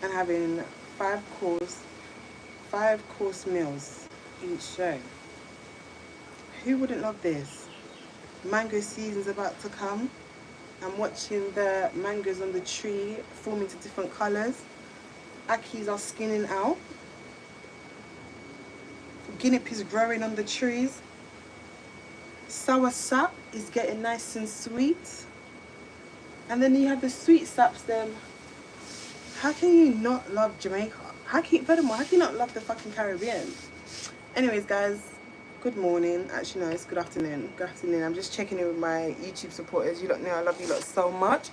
and having five course meals each day. Who wouldn't love this? Mango season's about to come. I'm watching the mangoes on the tree form into different colours. Akis are skinning out. Guinea is growing on the trees. Sour sap is getting nice and sweet. And then you have the sweet saps then. How can you not love Jamaica? Furthermore, how can you not love the fucking Caribbean? Anyways, guys, good morning. Actually, no, it's good afternoon. Good afternoon. I'm just checking in with my YouTube supporters. You lot know I love you lot so much.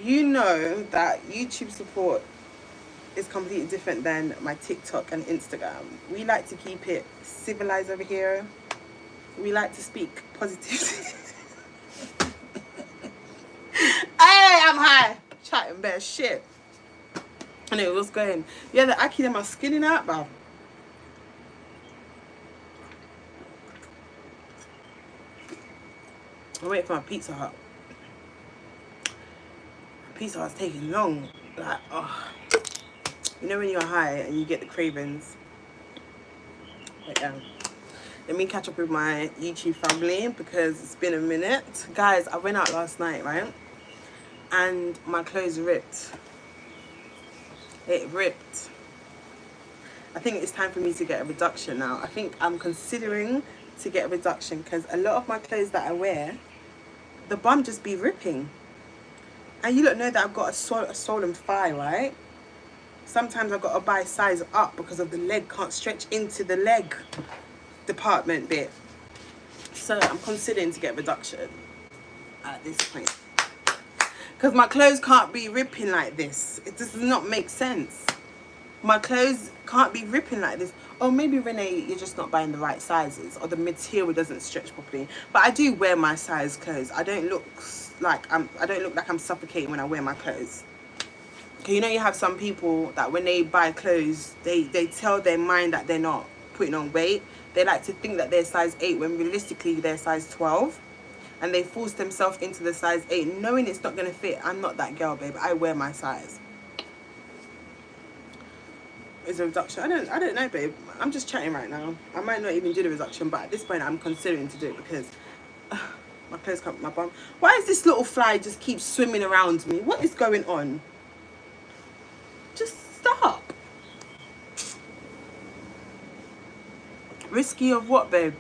You know that YouTube support is completely different than my TikTok and Instagram. We like to keep it civilized over here. We like to speak positively. Hey, I'm high. Chatting bare shit. Anyway, what's going? Yeah, the Aki them are skinning out, bro. I'm waiting for my Pizza Hut. Pizza Hut's taking long. Like, oh. You know when you're high and you get the cravings? Like, yeah. Let me catch up with my YouTube family because it's been a minute. Guys, I went out last night, right? And my clothes ripped. It ripped. I think it's time for me to get a reduction now. I think I'm considering to get a reduction because a lot of my clothes that I wear, the bum just be ripping. And you don't know that I've got a swollen thigh, right? Sometimes I've got to buy size up because of the leg can't stretch into the leg department bit. So I'm considering to get a reduction at this point. Because my clothes can't be ripping like this. It does not make sense. My clothes can't be ripping like this. Oh, maybe Renee, you're just not buying the right sizes or the material doesn't stretch properly. But I do wear my size clothes. I don't look like I'm suffocating when I wear my clothes. Okay, you know you have some people that when they buy clothes, they tell their mind that they're not putting on weight. They like to think that they're size 8 when realistically they're size 12. And they force themselves into the size 8, knowing it's not going to fit. I'm not that girl, babe. I wear my size. Is a reduction? I don't know, babe. I'm just chatting right now. I might not even do the reduction, but at this point, I'm considering to do it because my clothes can't my bum. Why is this little fly just keeps swimming around me? What is going on? Just stop. Risky of what, babe?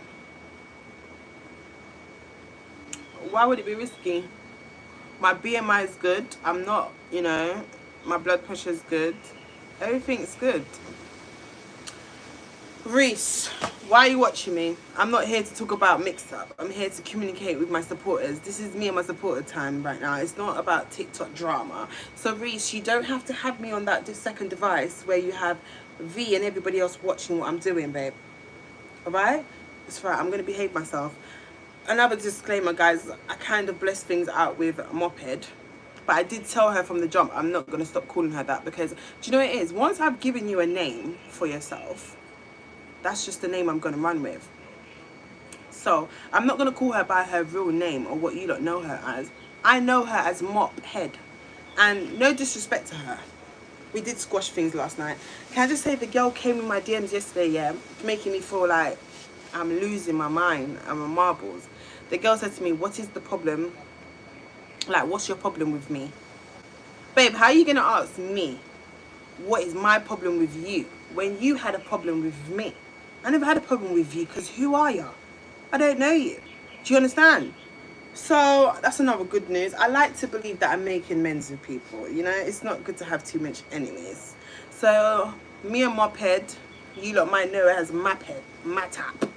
Why would it be risky? My BMI is good. I'm not, you know, my blood pressure is good. Everything's good. Reese, why are you watching me? I'm not here to talk about mixed up. I'm here to communicate with my supporters. This is me and my supporter time right now. It's not about TikTok drama. So Reese, you don't have to have me on that second device where you have V and everybody else watching what I'm doing, babe. Alright? That's right, I'm going to behave myself. Another disclaimer, guys, I kind of blessed things out with a moped, but I did tell her from the jump I'm not going to stop calling her that because, do you know what it is? Once I've given you a name for yourself, that's just the name I'm going to run with. So I'm not going to call her by her real name or what you don't know her as. I know her as Mop Head, and no disrespect to her. We did squash things last night. Can I just say the girl came in my DMs yesterday, yeah, making me feel like I'm losing my mind and my marbles. The girl said to me, what is the problem? Like, what's your problem with me? Babe, how are you going to ask me what is my problem with you when you had a problem with me? I never had a problem with you because who are you? I don't know you. Do you understand? So that's another good news. I like to believe that I'm making amends with people. You know, it's not good to have too much anyways. So me and Moped, you lot might know her as Maped, Matap.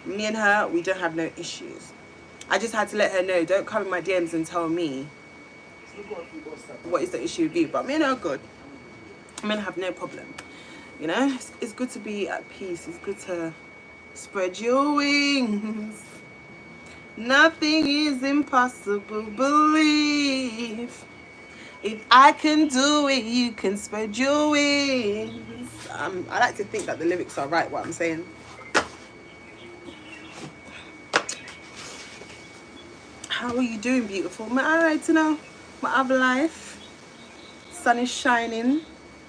Me and her, we don't have no issues. I just had to let her know, don't come in my DMs and tell me what is the issue with you. But me and her are good. I mean, I have no problem. You know, it's good to be at peace. It's good to spread your wings. Nothing is impossible, believe. If I can do it, you can spread your wings. I like to think that the lyrics are right, what I'm saying. How are you doing, beautiful? Am I alright to know? My other life. sun is shining,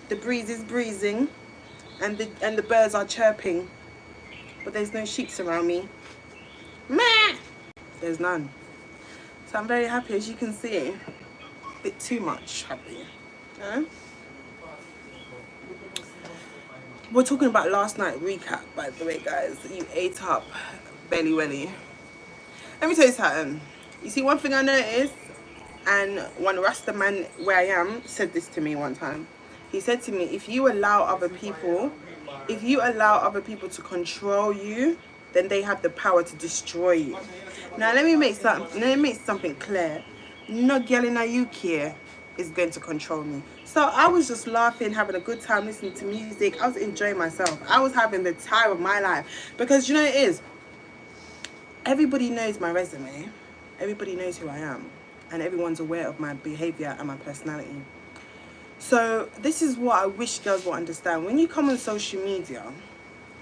the breeze is breezing, and the birds are chirping, but there's no sheep around me. Meh! There's none. So I'm very happy, as you can see. A bit too much happy. Yeah? We're talking about last night recap, by the way, guys. You ate up belly welly. Let me tell you something. You see, one thing I noticed, and one Rasta man where I am said this to me one time. He said to me, if you allow other people to control you, then they have the power to destroy you. Now let me make something clear. No girl in a UK is going to control me. So I was just laughing, having a good time, listening to music. I was enjoying myself. I was having the time of my life. Because you know it is, everybody knows my resume. Everybody knows who I am. And everyone's aware of my behavior and my personality. So this is what I wish girls will understand. When you come on social media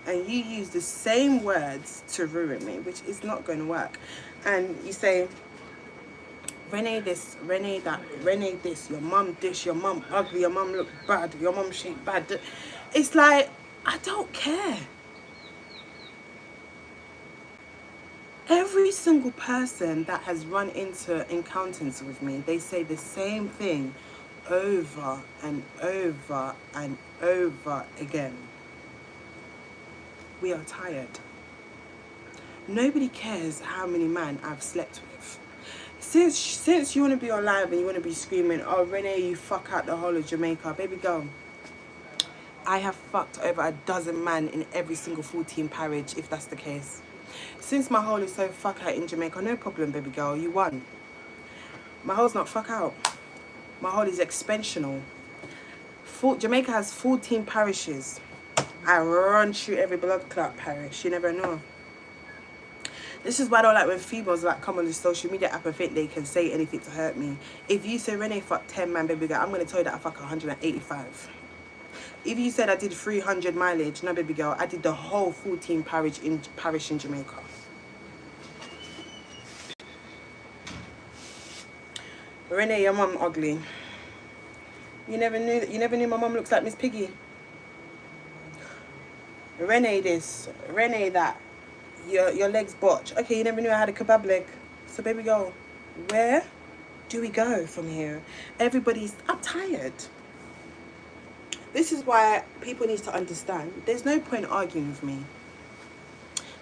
and you use the same words to ruin me, which is not going to work, and you say, Renee this, Renee that, Renee this, your mum ugly, your mum look bad, your mum shape bad. It's like, I don't care. Every single person that has run into encounters with me, they say the same thing over and over and over again. We are tired. Nobody cares how many men I've slept with. Since you want to be on live and you want to be screaming, oh Renee, you fuck out the whole of Jamaica, baby girl, I have fucked over a dozen men in every single 14 parish, if that's the case. Since my hole is so fuck out in Jamaica, no problem, baby girl, you won. My hole's not fuck out. My hole is expansional. Jamaica has 14 parishes. I run through every blood clot parish. You never know. This is why I don't like when females like come on the social media app and think they can say anything to hurt me. If you say Renee fuck 10 man, baby girl, I'm gonna tell you that I fuck 185. If you said I did 300 mileage, no baby girl, I did the whole 14 parish in Jamaica. Renee, your mum ugly. You never knew my mum looks like Miss Piggy. Renee this, Renee that. Your legs botch. Okay, you never knew I had a kebab leg. So baby girl, where do we go from here? I'm tired. This is why people need to understand. There's no point arguing with me.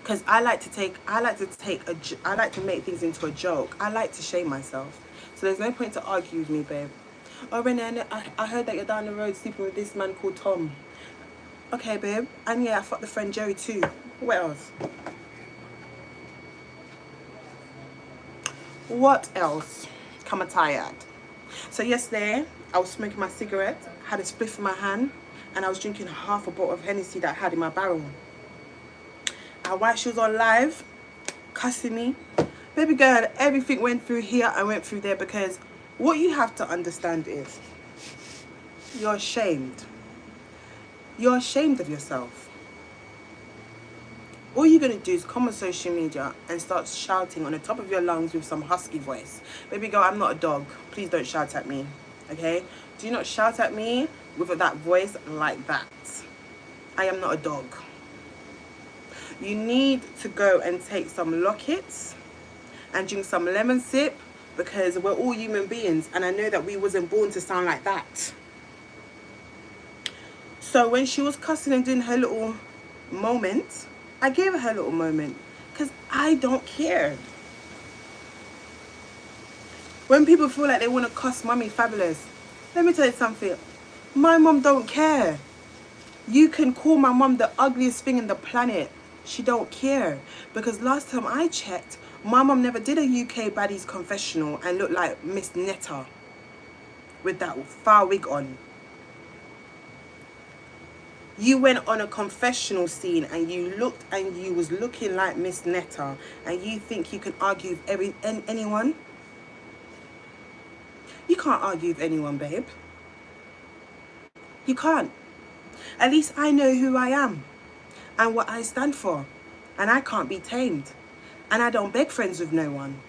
Because I like to make things into a joke. I like to shame myself. So there's no point to argue with me, babe. Oh, Renee, I heard that you're down the road sleeping with this man called Tom. Okay, babe. And yeah, I fucked the friend Jerry too. What else? What else? I'm tired. So yesterday, I was smoking my cigarette, had a spliff in my hand, and I was drinking half a bottle of Hennessy that I had in my barrel. And while she was on live, cussing me, baby girl, everything went through here and went through there, because what you have to understand is you're ashamed. You're ashamed of yourself. All you're going to do is come on social media and start shouting on the top of your lungs with some husky voice. Baby girl, I'm not a dog. Please don't shout at me. Okay? Do not shout at me with that voice like that. I am not a dog. You need to go and take some lockets and drink some lemon sip, because we're all human beings, and I know that we wasn't born to sound like that. So when she was cussing and doing her little moment, I gave her a little moment, because I don't care. When people feel like they want to cuss mommy fabulous, let me tell you something. My mom don't care. You can call my mom the ugliest thing in the planet. She don't care. Because last time I checked, my mom never did a UK baddies confessional and looked like Miss Netta with that foul wig on. You went on a confessional scene and you was looking like Miss Netta, and you think you can argue with anyone? You can't argue with anyone, babe. You can't. At least I know who I am and what I stand for, and I can't be tamed, and I don't beg friends with no one.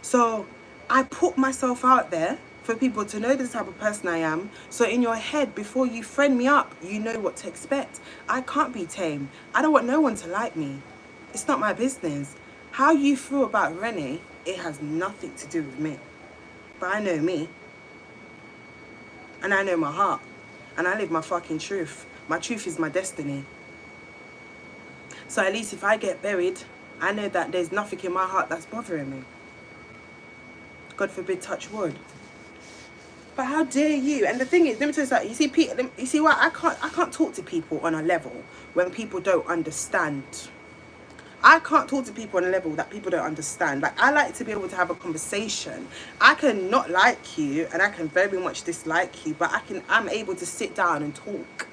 So I put myself out there for people to know the type of person I am. So in your head, before you friend me up, you know what to expect. I can't be tame. I don't want no one to like me. It's not my business. How you feel about Renee, it has nothing to do with me. But I know me. And I know my heart. And I live my fucking truth. My truth is my destiny. So at least if I get buried, I know that there's nothing in my heart that's bothering me. God forbid, touch wood. But how dare you? And the thing is, let me tell you something. You see why I can't talk to people on a level when people don't understand. I can't talk to people on a level that people don't understand. Like, I like to be able to have a conversation. I can not like you and I can very much dislike you, but I'm able to sit down and talk.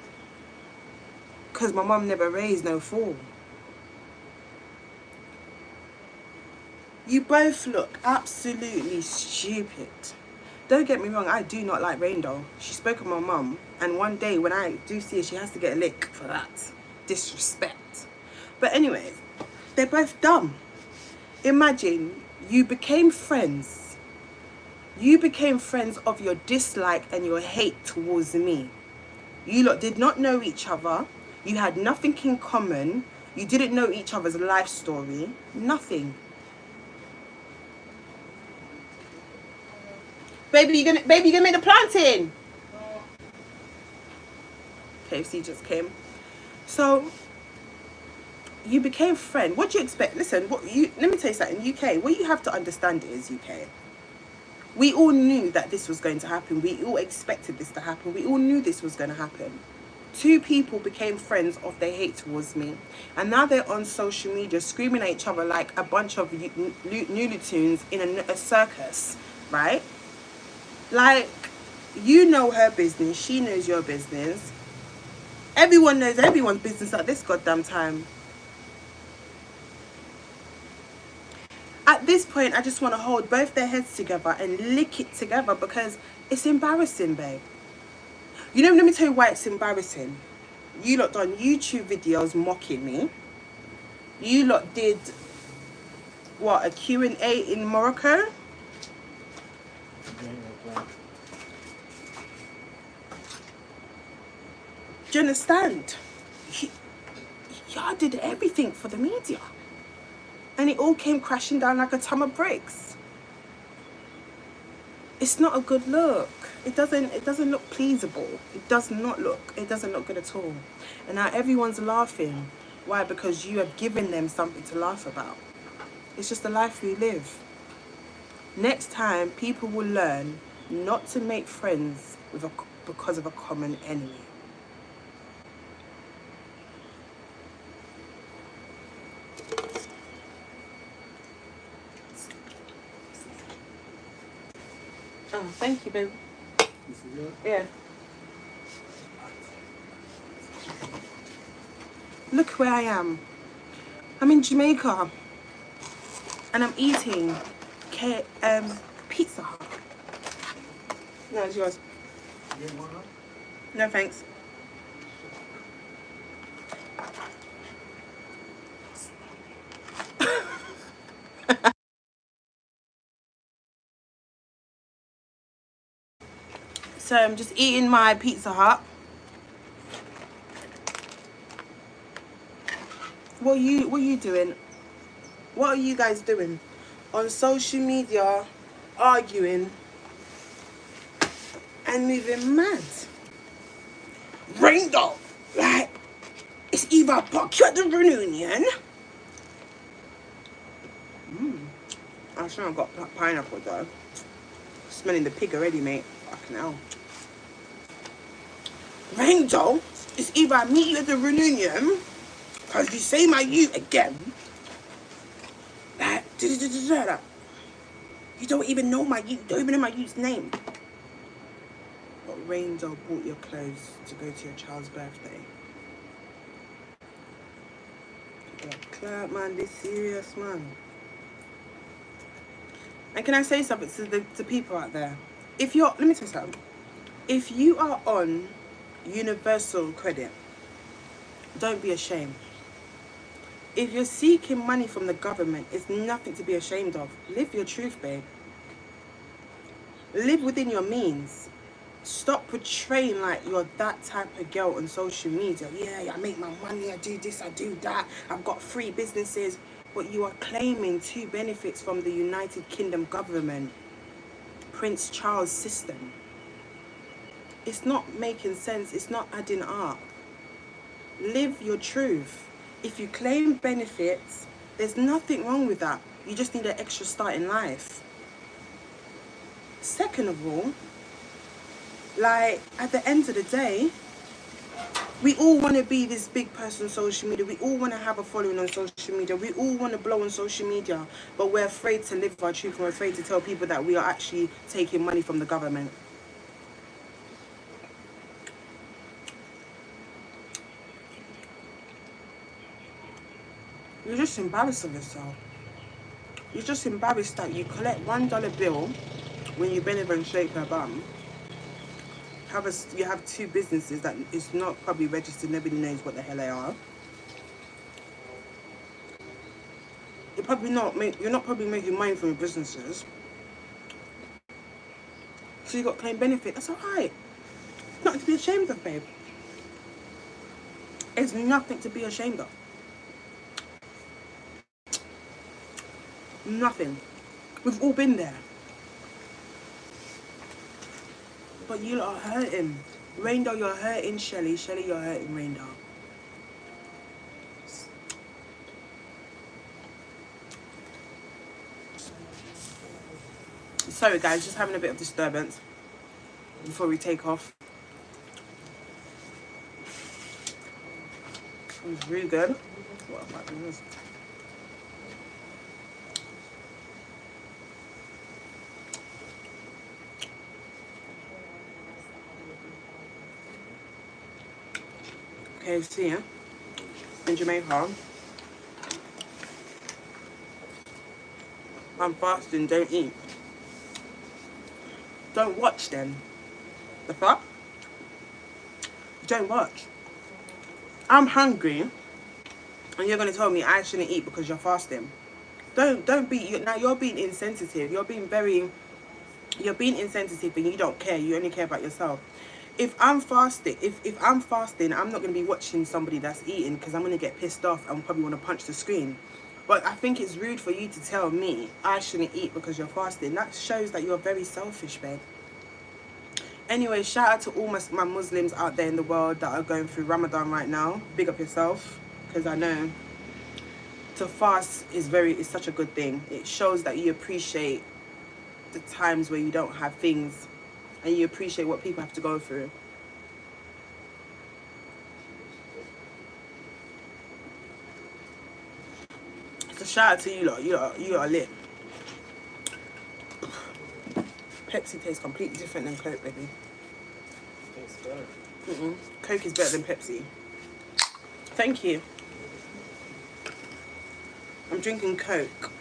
Because my mum never raised no fool. You both look absolutely stupid. Don't get me wrong, I do not like Rain Doll. She spoke of my mum, and one day when I do see her, she has to get a lick for that. Disrespect. But anyways, they're both dumb. Imagine you became friends. You became friends of your dislike and your hate towards me. You lot did not know each other. You had nothing in common. You didn't know each other's life story. Nothing. Baby, you gonna make the planting? KFC just came. So you became friends. What do you expect? Listen, let me tell you something. UK, what you have to understand is, UK, we all knew that this was going to happen. We all expected this to happen. We all knew this was going to happen. Two people became friends of their hate towards me, and now they're on social media screaming at each other like a bunch of Looney Tunes in a circus, right? Like, you know her business, she knows your business. Everyone knows everyone's business at this goddamn time. At this point, I just want to hold both their heads together and lick it together because it's embarrassing, babe. You know, let me tell you why it's embarrassing. You lot done YouTube videos mocking me. You lot did, what, a Q&A in Morocco? Do you understand? Y'all did everything for the media. And it all came crashing down like a ton of bricks. It's not a good look. It doesn't look pleasable. It doesn't look good at all. And now everyone's laughing. Why? Because you have given them something to laugh about. It's just the life we live. Next time, people will learn not to make friends because of a common enemy. Oh, thank you, babe. This is yours? Yeah. Look where I am. I'm in Jamaica. And I'm eating Pizza Hut. No, it's yours. You get one up? No, thanks. So I'm just eating my Pizza Hut. What are you doing? What are you guys doing? On social media, arguing and moving mad. Rain Doll, like, it's either fuck you at the reunion. I sure I've got pineapple though. Smelling the pig already, mate. Fucking hell. Rain Doll, it's either I meet you at the reunion, because you say my you again. Like, you don't even know my you, don't even know my you's name. But Rain Doll bought your clothes to go to your child's birthday. Clap, man, this serious, man. And can I say something to people out there? Let me tell you something. If you are on universal credit, don't be ashamed. If you're seeking money from the government, it's nothing to be ashamed of. Live your truth, babe. Live within your means. Stop portraying like you're that type of girl on social media. Yeah, I make my money, I do this, I do that, I've got 3 businesses. But you are claiming 2 benefits from the United Kingdom government, Prince Charles system. It's not making sense, it's not adding up. Live your truth. If you claim benefits, there's nothing wrong with that. You just need an extra start in life. Second of all, like, at the end of the day, we all want to be this big person on social media. We all want to have a following on social media. We all want to blow on social media. But we're afraid to live our truth. We're afraid to tell people that we are actually taking money from the government. You're just embarrassed of yourself. You're just embarrassed that you collect $1 bill when you bend over and shake her bum. You have 2 businesses that is not probably registered. Nobody knows what the hell they are. You're not probably making money from your businesses. So you got claim benefit. That's alright. Nothing to be ashamed of, babe. It's nothing to be ashamed of. Nothing. We've all been there. But you lot are hurting. Raindar, you're hurting Shelly. Shelly, you're hurting Raindar. Sorry guys, just having a bit of disturbance before we take off. It was really good. What about this? KFC, yeah? In Jamaica. I'm fasting, don't eat. Don't watch then. The fuck? Don't watch. I'm hungry, and you're gonna tell me I shouldn't eat because you're fasting. Don't be. Now you're being insensitive. You're being insensitive, and you don't care. You only care about yourself. If I'm fasting, I'm not gonna be watching somebody that's eating because I'm gonna get pissed off and probably want to punch the screen. But I think it's rude for you to tell me I shouldn't eat because you're fasting. That shows that you're very selfish, babe. Anyway, shout out to all my Muslims out there in the world that are going through Ramadan right now. Big up yourself, because I know to fast is such a good thing. It shows that you appreciate the times where you don't have things, and you appreciate what people have to go through. So shout out to you lot. You are lit. Pepsi tastes completely different than Coke, baby. Tastes better. Coke is better than Pepsi. Thank you. I'm drinking Coke.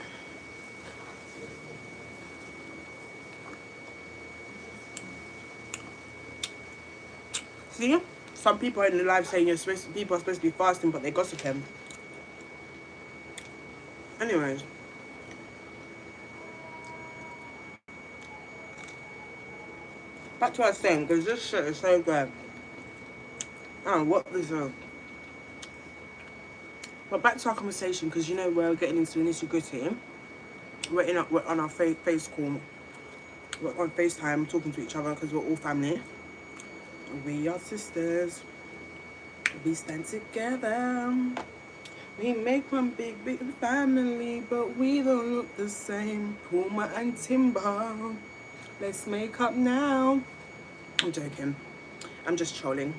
See? Some people are in the live saying people are supposed to be fasting, but they're gossiping. Anyways. Back to what I was saying, because this shit is so good. I don't know what this is. But back to our conversation, because you know we're getting into the nitty-gritty. We're on our face call. We're on FaceTime talking to each other because we're all family. We are sisters. We stand together. We make one big family, but we don't look the same. Puma and Timber. Let's make up now. I'm joking. I'm just trolling.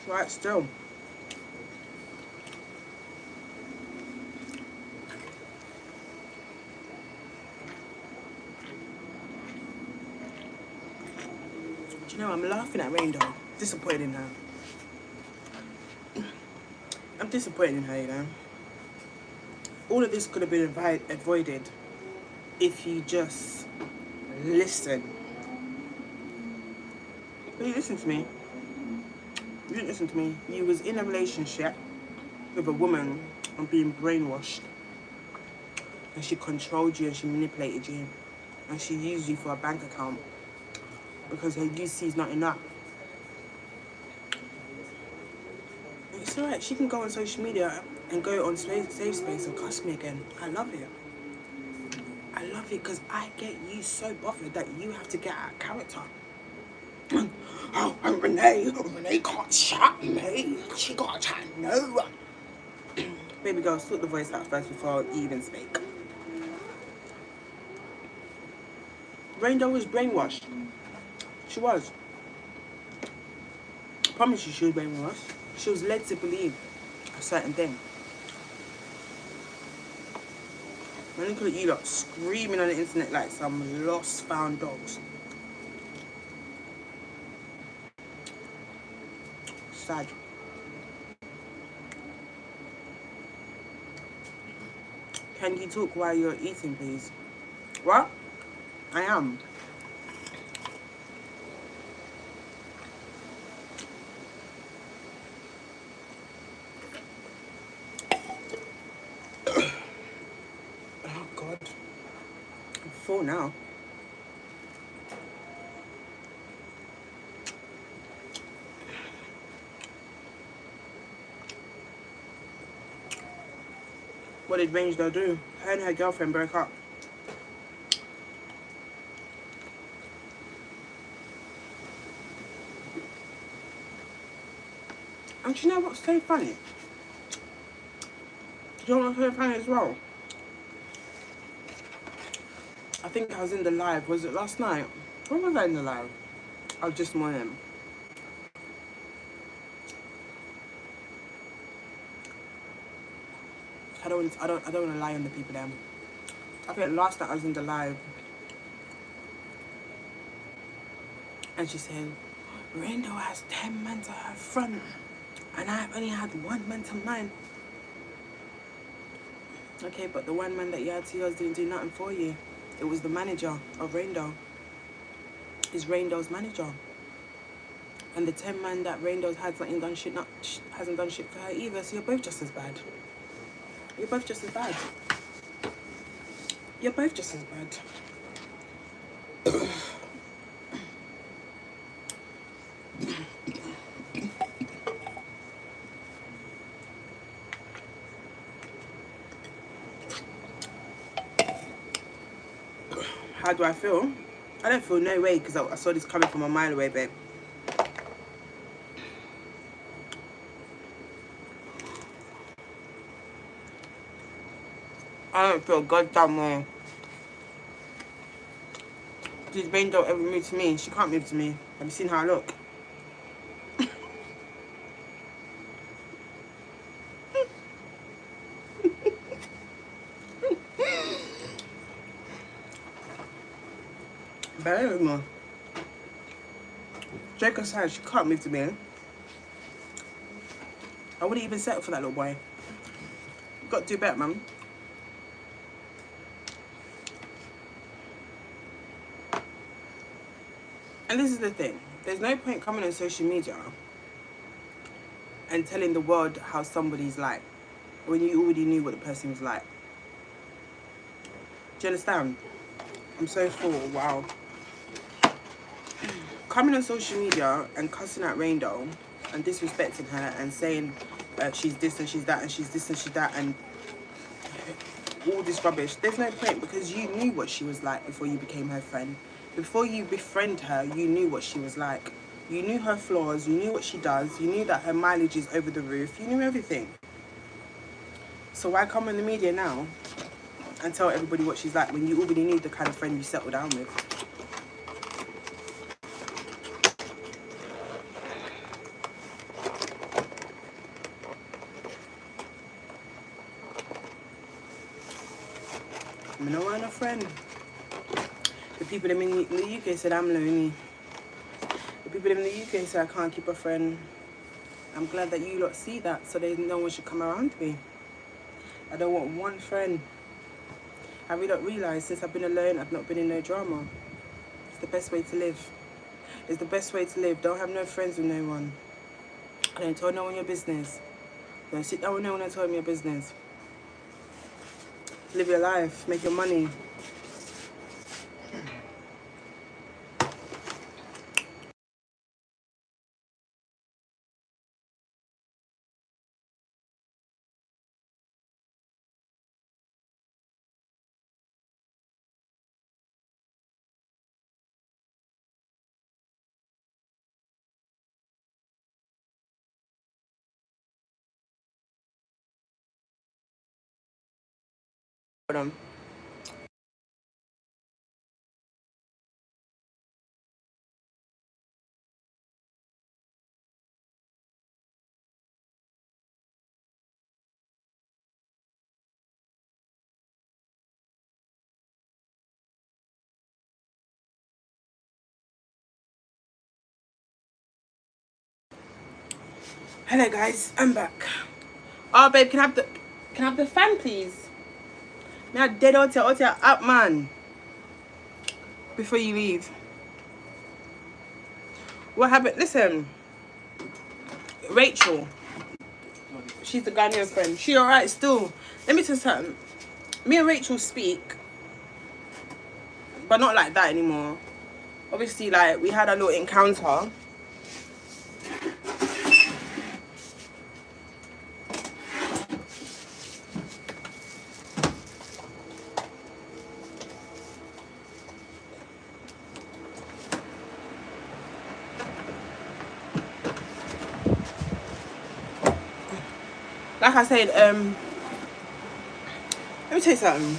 Right, still. Do you know, I'm laughing at Raindar. Disappointed in her. I'm disappointed in her, you know. All of this could have been avoided if you just listen. But you listen to me. You didn't listen to me. You was in a relationship with a woman and being brainwashed. And she controlled you and she manipulated you. And she used you for a bank account because her UC is not enough. And it's alright, she can go on social media and go on safe space and cuss me again. I love it. I love it because I get you so bothered that you have to get out of character. Oh, and Renee can't chat me. She got to chat no. Baby girl, sort the voice out first before you even speak. Rainbow was brainwashed. She was. I promise you she was brainwashed. She was led to believe a certain thing. And look at you lot screaming on the internet like some lost found dogs. Sad. Can you talk while you're eating, please? What? I am. Oh God. I'm full now. What did Ranger do? Her and her girlfriend broke up. And you know what's so funny? Do you know what's so funny as well? I think I was in the live. Was it last night? When was I in the live? Oh, just morning. I don't want to lie on the people then. I think last night I was in the live and she said, Rendo has 10 men to her front and I only had 1 man to mine. Okay, but the 1 man that you had to yours didn't do nothing for you. It was the manager of Rendo. Is Rendo's manager. And the 10 man that Rendo's hasn't done shit for her either, so you're both just as bad. You're both just as bad. You're both just as bad. How do I feel? I don't feel no way because I saw this coming from a mile away, babe. I don't feel goddamn way. This brain don't ever move to me. She can't move to me. Have you seen how I look? But I don't know. Joke aside, she can't move to me. I wouldn't even settle for that little boy. You got to do better, man. And this is the thing. There's no point coming on social media and telling the world how somebody's like when you already knew what the person was like. Do you understand? I'm so full. Wow. Coming on social media and cussing at Rainbow and disrespecting her and saying she's this and she's that and she's this and she's that and all this rubbish. There's no point because you knew what she was like before you became her friend. Before you befriend her, you knew what she was like. You knew her flaws, you knew what she does, you knew that her mileage is over the roof, you knew everything. So why come on the media now and tell everybody what she's like when you already knew the kind of friend you settled down with? I'm no one a friend. The people in the UK said I'm lonely. The people in the UK said I can't keep a friend. I'm glad that you lot see that, so there's no one should come around me. I don't want one friend. I really don't realise since I've been alone, I've not been in no drama. It's the best way to live. It's the best way to live. Don't have no friends with no one. I don't tell no one your business. Don't sit down with no one and tell me your business. Live your life, make your money. Hold on. Hello guys, I'm back. Oh babe, can I have the fan please? May I dead out here up man. Before you leave. What happened? Listen. Rachel. She's the Ghanaian friend. She alright still. Let me tell you something. Me and Rachel speak. But not like that anymore. Obviously, like, we had a little encounter. Like I said, let me tell you something.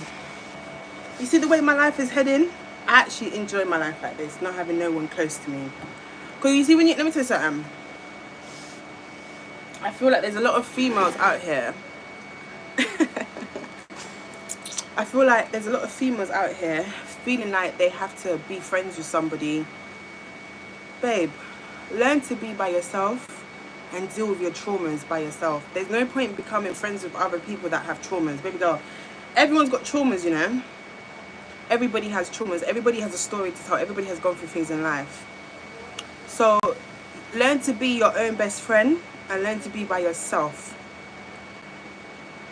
You see the way my life is heading? I actually enjoy my life like this, not having no one close to me. Because you see, let me tell you something. I feel like there's a lot of females out here. I feel like there's a lot of females out here feeling like they have to be friends with somebody. Babe, learn to be by yourself and deal with your traumas by yourself. There's no point in becoming friends with other people that have traumas. Baby girl, everyone's got traumas, you know. Everybody has traumas. Everybody has a story to tell. Everybody has gone through things in life. So learn to be your own best friend and learn to be by yourself.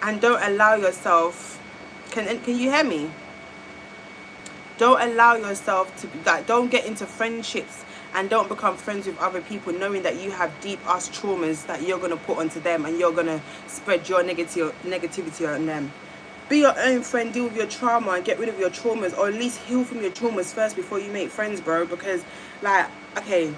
And don't allow yourself, can you hear me? Don't allow yourself to be like, don't get into friendships and don't become friends with other people knowing that you have deep ass traumas that you're going to put onto them and you're going to spread your negativity on them. Be your own friend, deal with your trauma and get rid of your traumas, or at least heal from your traumas first before you make friends, bro. Because, like, okay,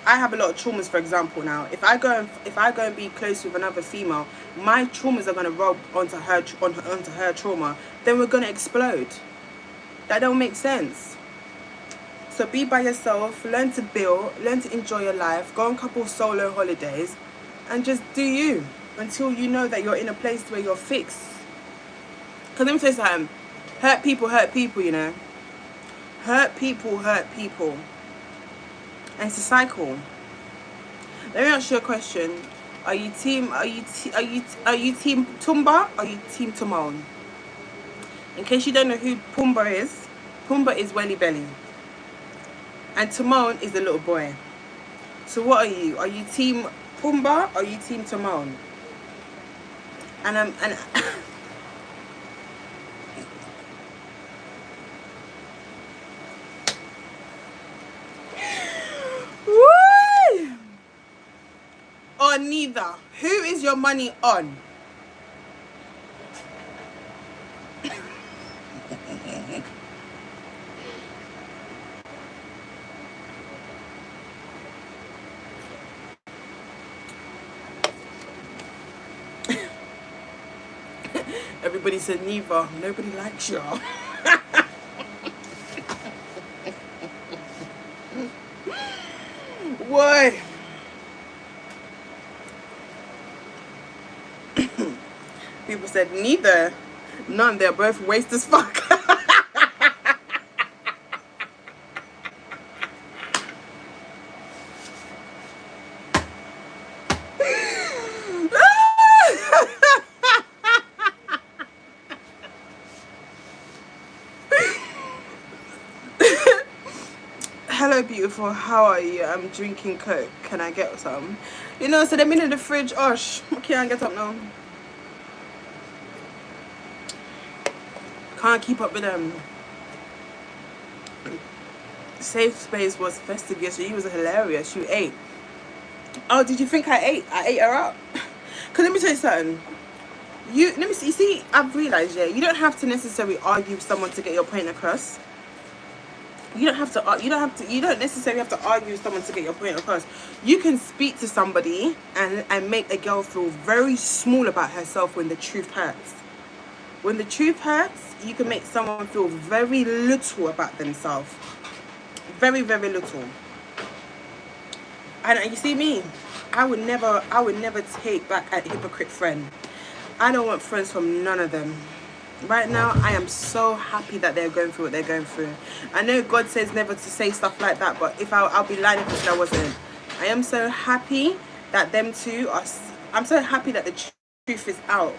I have a lot of traumas, for example. Now, if I go and be close with another female, my traumas are gonna rub onto her trauma. Then we're gonna explode. That don't make sense. So be by yourself, learn to build, learn to enjoy your life, go on a couple solo holidays, and just do you until you know that you're in a place where you're fixed. Because let me tell you something, hurt people, you know. Hurt people. And it's a cycle. Let me ask you a question. Are you team Tumba or are you team Timon? In case you don't know who Pumbaa is Welly Belly. And Timon is the little boy. So what are you? Are you team Pumbaa or are you team Timon? And or neither. Who is your money on? Everybody said neither. Nobody likes y'all. Why? People said neither. None. They're both waste as fuck. Hello, beautiful. How are you? I'm drinking Coke. Can I get some? You know, so they've been in the fridge. Oh, I can't get up now. Can't keep up with them. Safe Space was festive yesterday. She was hilarious. You ate. Oh, did you think I ate? I ate her up. Cause let me tell you something. Let me see. You see, I've realized, yeah, you don't have to necessarily argue with someone to get your point across. You don't have to. You don't necessarily have to argue with someone to get your point across. You can speak to somebody and make a girl feel very small about herself when the truth hurts. When the truth hurts, you can make someone feel very little about themselves. Very, very little. And you see me, I would never take back a hypocrite friend. I don't want friends from none of them. Right now, I am so happy that they're going through what they're going through. I know God says never to say stuff like that, but if I'll be lying if I said I wasn't. I am so happy that them two are. I'm so happy that the truth is out.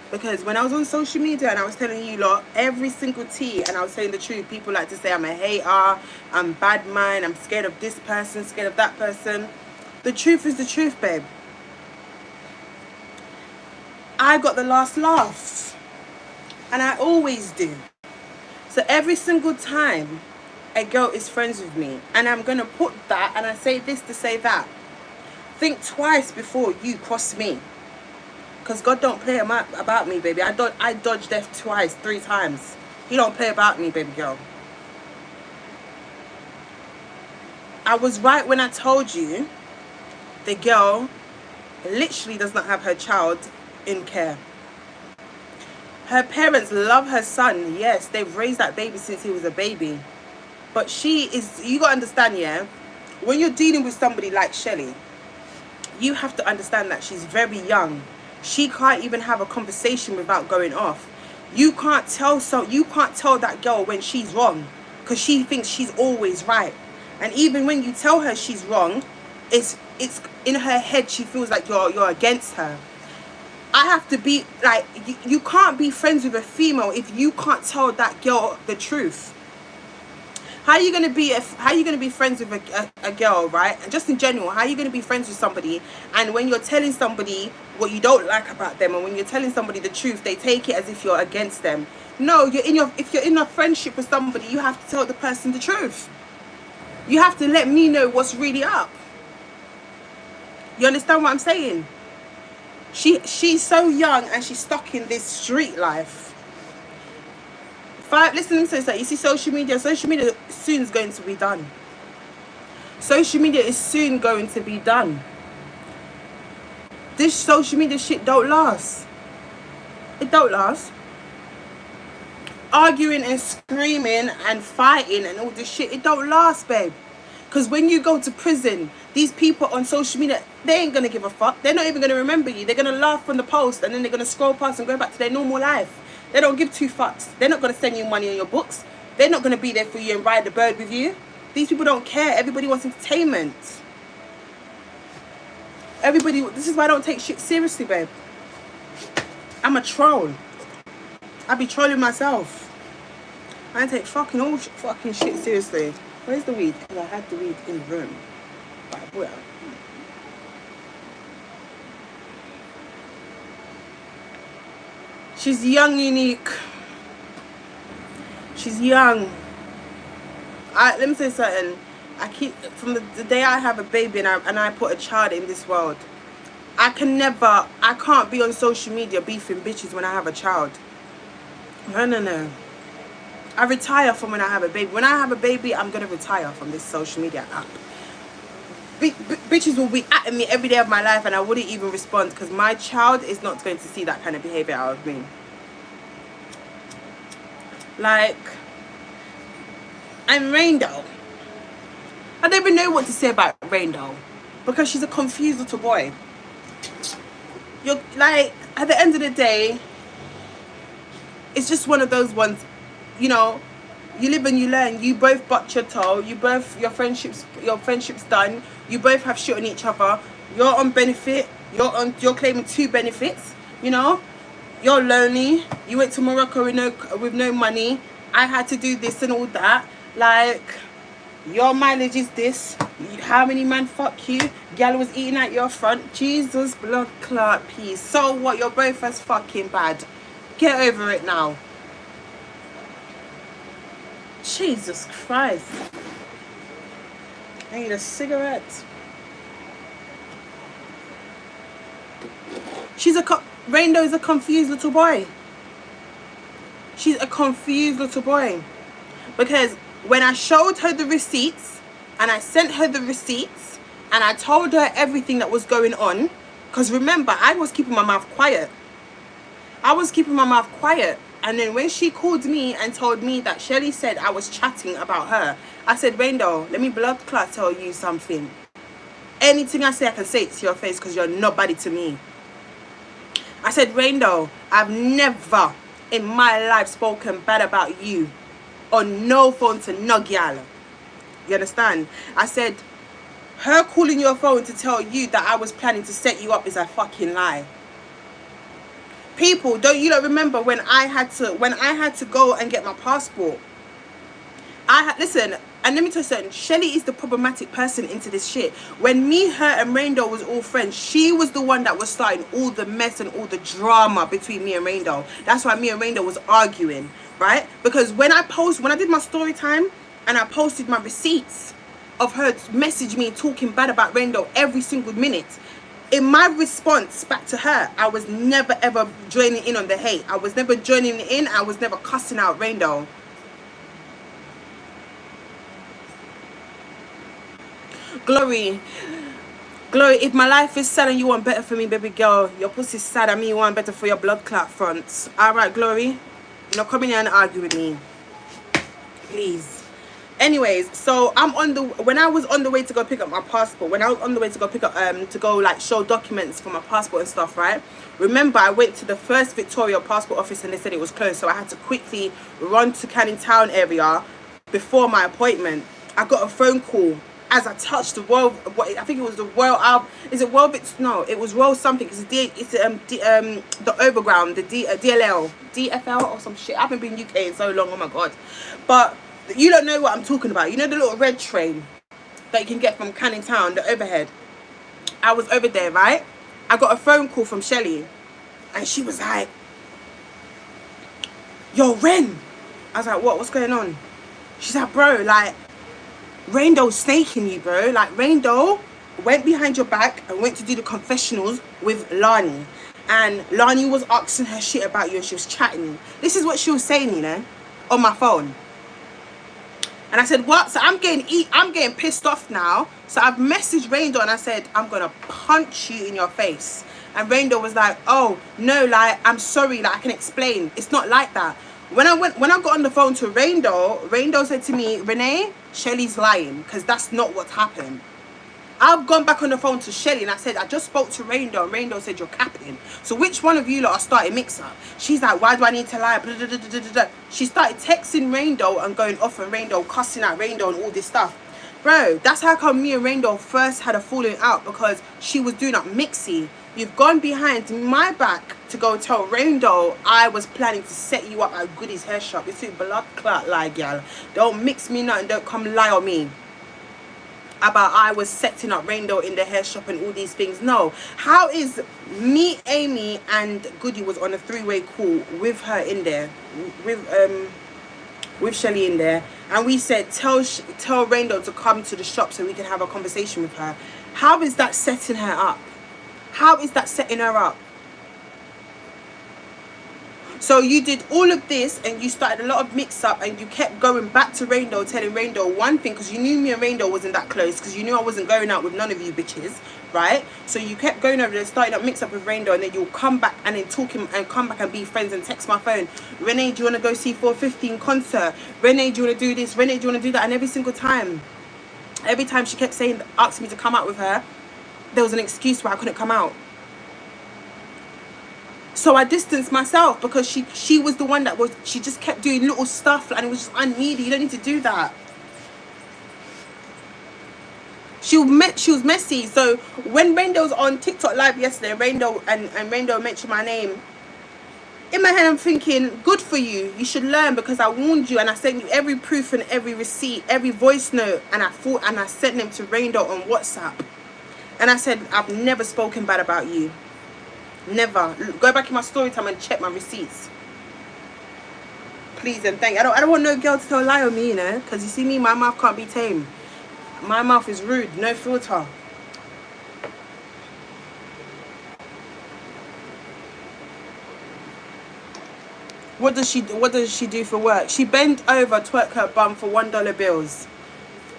Because when I was on social media and I was telling you lot every single tea and I was saying the truth, people like to say I'm a hater, I'm bad mind, I'm scared of this person, scared of that person. The truth is the truth, babe. I got the last laugh. And I always do. So every single time a girl is friends with me and I'm going to put that and I say this to say that, think twice before you cross me. Because God don't play about me, baby. I dodged death twice, 3 times. He don't play about me, baby girl. I was right when I told you the girl literally does not have her child in care. Her parents love her son. Yes, they've raised that baby since he was a baby. But she is, you got to understand, yeah, when you're dealing with somebody like Shelly, you have to understand that she's very young. She can't even have a conversation without going off. You can't tell that girl when she's wrong because she thinks she's always right. And even when you tell her she's wrong, it's in her head she feels like you're against her. I have to be like, you can't be friends with a female if you can't tell that girl the truth. How are you gonna be friends with a girl, right? And just in general, how are you gonna be friends with somebody and when you're telling somebody what you don't like about them and when you're telling somebody the truth, they take it as if you're against them? No, if you're in a friendship with somebody, you have to tell the person the truth. You have to let me know what's really up. You understand what I'm saying? She's so young and she's stuck in this street life. Listen to this, you see social media soon is going to be done. Social media is soon going to be done. This social media shit don't last. It don't last. Arguing and screaming and fighting and all this shit, it don't last, babe. Because when you go to prison, these people on social media, they ain't going to give a fuck. They're not even going to remember you. They're going to laugh from the post and then they're going to scroll past and go back to their normal life. They don't give 2 fucks. They're not going to send you money on your books. They're not going to be there for you and ride the bird with you. These people don't care. Everybody wants entertainment. This is why I don't take shit seriously, babe. I'm a troll. I be trolling myself. I don't take fucking shit seriously. Where's the weed? Because I had the weed in the room. But I brought it out. She's young, unique. She's young. Let me say something. From the day I have a baby and I put a child in this world, I can't be on social media beefing bitches when I have a child. No. I retire from when I have a baby. When I have a baby, I'm going to retire from this social media app. Bitches will be at me every day of my life and I wouldn't even respond because my child is not going to see that kind of behavior out of me. Like, I'm Rainbow. I don't even know what to say about Rainbow because she's a confused little boy. You're like, at the end of the day, it's just one of those ones, you know, you live and you learn. You both butt your toe. Your friendship's done. You both have shit on each other. You're on benefit. You're claiming 2 benefits. You know, you're lonely. You went to Morocco with no money. I had to do this and all that. Like, Your mileage is this. How many man fuck you? Gal was eating at your front. Jesus, blood clot, peace. So what? You're both as fucking bad. Get over it now. Jesus Christ. I need a cigarette. Rainbow's a confused little boy. She's a confused little boy. Because when I showed her the receipts, and I sent her the receipts, and I told her everything that was going on, because remember, I was keeping my mouth quiet. And then when she called me and told me that Shelly said I was chatting about her, I said, Rainbow, let me blood clot tell you something. Anything I say, I can say it to your face because you're nobody to me. I said, Rainbow, I've never in my life spoken bad about you on no phone to no gal. You understand? I said, her calling your phone to tell you that I was planning to set you up is a fucking lie. People, don't you remember when I had to go and get my passport? Listen, and let me tell you something, Shelly is the problematic person into this shit. When me, her and Rainbow was all friends, she was the one that was starting all the mess and all the drama between me and Rainbow. That's why me and Rainbow was arguing, right? Because when I did my story time and I posted my receipts of her message me talking bad about Rainbow every single minute, in my response back to her, I was never ever joining in on the hate. I was never joining in. I was never cussing out Rainbow. Glory, if my life is sad and you want better for me, baby girl, your pussy's sad and me you want better for your blood clot fronts. Alright, Glory, you're not coming here and argue with me, please. Anyways, so when I was on the way to go pick up my passport, to go like show documents for my passport and stuff, right? Remember, I went to the first Victoria passport office and they said it was closed, so I had to quickly run to Canning Town area before my appointment. I got a phone call as I touched the world. I think it was the World. Is it World? No, it was World something. It's the Overground, the DFL or some shit. I haven't been UK in so long. Oh my god, but. You don't know what I'm talking about. You know the little red train that you can get from Canning Town, the overhead. I was over there, right? I got a phone call from Shelly. And she was like, yo, Ren. I was like, what? What's going on? She's like, bro, like, Raindow's snaking you, bro. Like, Raindow went behind your back and went to do the confessionals with Lani. And Lani was asking her shit about you and she was chatting. This is what she was saying, you know, on my phone. And I said, what? So I'm getting pissed off now. So I've messaged Rainbow and I said, I'm going to punch you in your face. And Rainbow was like, oh, no, like, I'm sorry, like, I can explain. It's not like that. When I got on the phone to Rainbow said to me, Renee, Shelly's lying because that's not what happened. I've gone back on the phone to Shelly and I said, I just spoke to Rainbow and Rainbow said you're capping. So which one of you lot are starting mix up? She's like, why do I need to lie? Blah, blah, blah, blah, blah. She started texting Rainbow and going off on Rainbow, cussing out Rainbow and all this stuff. Bro, that's how come me and Rainbow first had a falling out, because she was doing up mixy. You've gone behind my back to go tell Rainbow I was planning to set you up at Goody's hair shop. It's a blood clot lie, gal. Don't mix me nothing, don't come lie on me about I was setting up Rainbow in the hair shop and all these things. No. How is me, Amy, and Goody was on a three-way call with her in there, with Shelly in there, and we said tell Rainbow to come to the shop so we can have a conversation with her. How is that setting her up? How is that setting her up? So you did all of this and you started a lot of mix up and you kept going back to Rainbow, telling Rainbow one thing, because you knew me and Rainbow wasn't that close, because you knew I wasn't going out with none of you bitches, right? So you kept going over there, starting up mix up with Rainbow, and then you'll come back and then talking and come back and be friends and text my phone. Renee, do you want to go see 415 concert? Renee, do you want to do this? Renee, do you want to do that? And every single time, she kept saying, asking me to come out with her, there was an excuse why I couldn't come out. So I distanced myself because she was the one she just kept doing little stuff and it was just unneeded. You don't need to do that. She was messy. So when Rainbow was on TikTok live yesterday, Rainbow and Rainbow mentioned my name In my head, I'm thinking, good for you. You should learn, because I warned you and I sent you every proof and every receipt, every voice note, and I sent them to Raindot on WhatsApp. And I said, I've never spoken bad about you. Never. Go back in my story time and check my receipts. Please and thank you. I don't want no girl to tell a lie on me, you know, because you see me, my mouth can't be tamed. My mouth is rude, no filter. What does she do for work? She bent over, twerk her bum for $1 bills.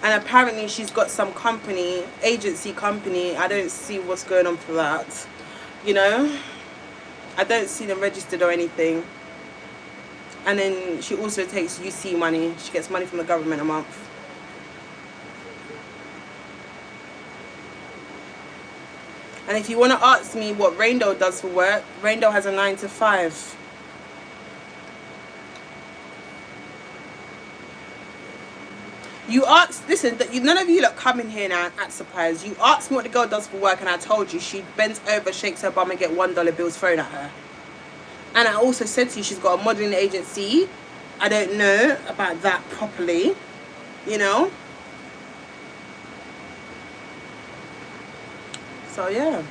And apparently she's got some company, agency company. I don't see what's going on for that. You know? I don't see them registered or anything. And then she also takes UC money. She gets money from the government a month. And if you want to ask me what Raindot does for work, Raindot has a 9 to 5. You asked, listen, none of you look come in here now and act surprised. You asked me what the girl does for work, and I told you she bends over, shakes her bum, and get $1 bills thrown at her. And I also said to you she's got a modelling agency. I don't know about that properly, you know. So yeah.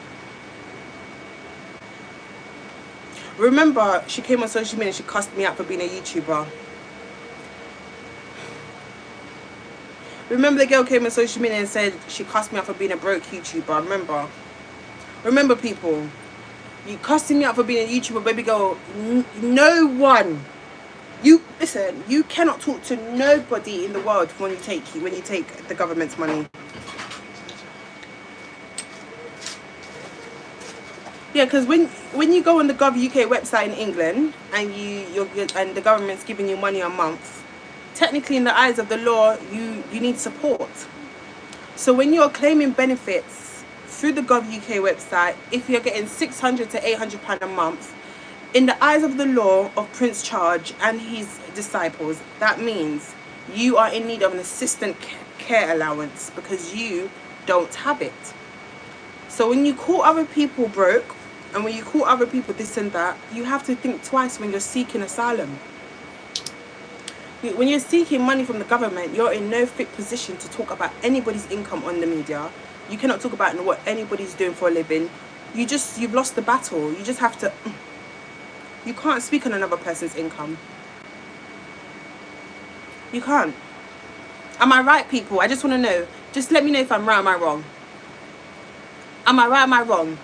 Remember, she came on social media and she cussed me out for being a YouTuber. Remember the girl came on social media and said she cussed me out for being a broke YouTuber. Remember people, you cussing me out for being a YouTuber, baby girl. No one, you listen, you cannot talk to nobody in the world when you take the government's money. Yeah, because when you go on the Gov UK website in England and and the government's giving you money a month, technically in the eyes of the law, you need support. So when you're claiming benefits through the Gov UK website, if you're getting £600 to £800 a month, in the eyes of the law of Prince Charles and his disciples, that means you are in need of an assistant care allowance because you don't have it. So when you call other people broke, and when you call other people this and that, you have to think twice when you're seeking asylum. When you're seeking money from the government, you're in no fit position to talk about anybody's income on the media. You cannot talk about what anybody's doing for a living. You've lost the battle. You just have to, you can't speak on another person's income. You can't. Am I right, people? I just want to know. Just let me know if I'm right or am I wrong. Am I right or am I wrong?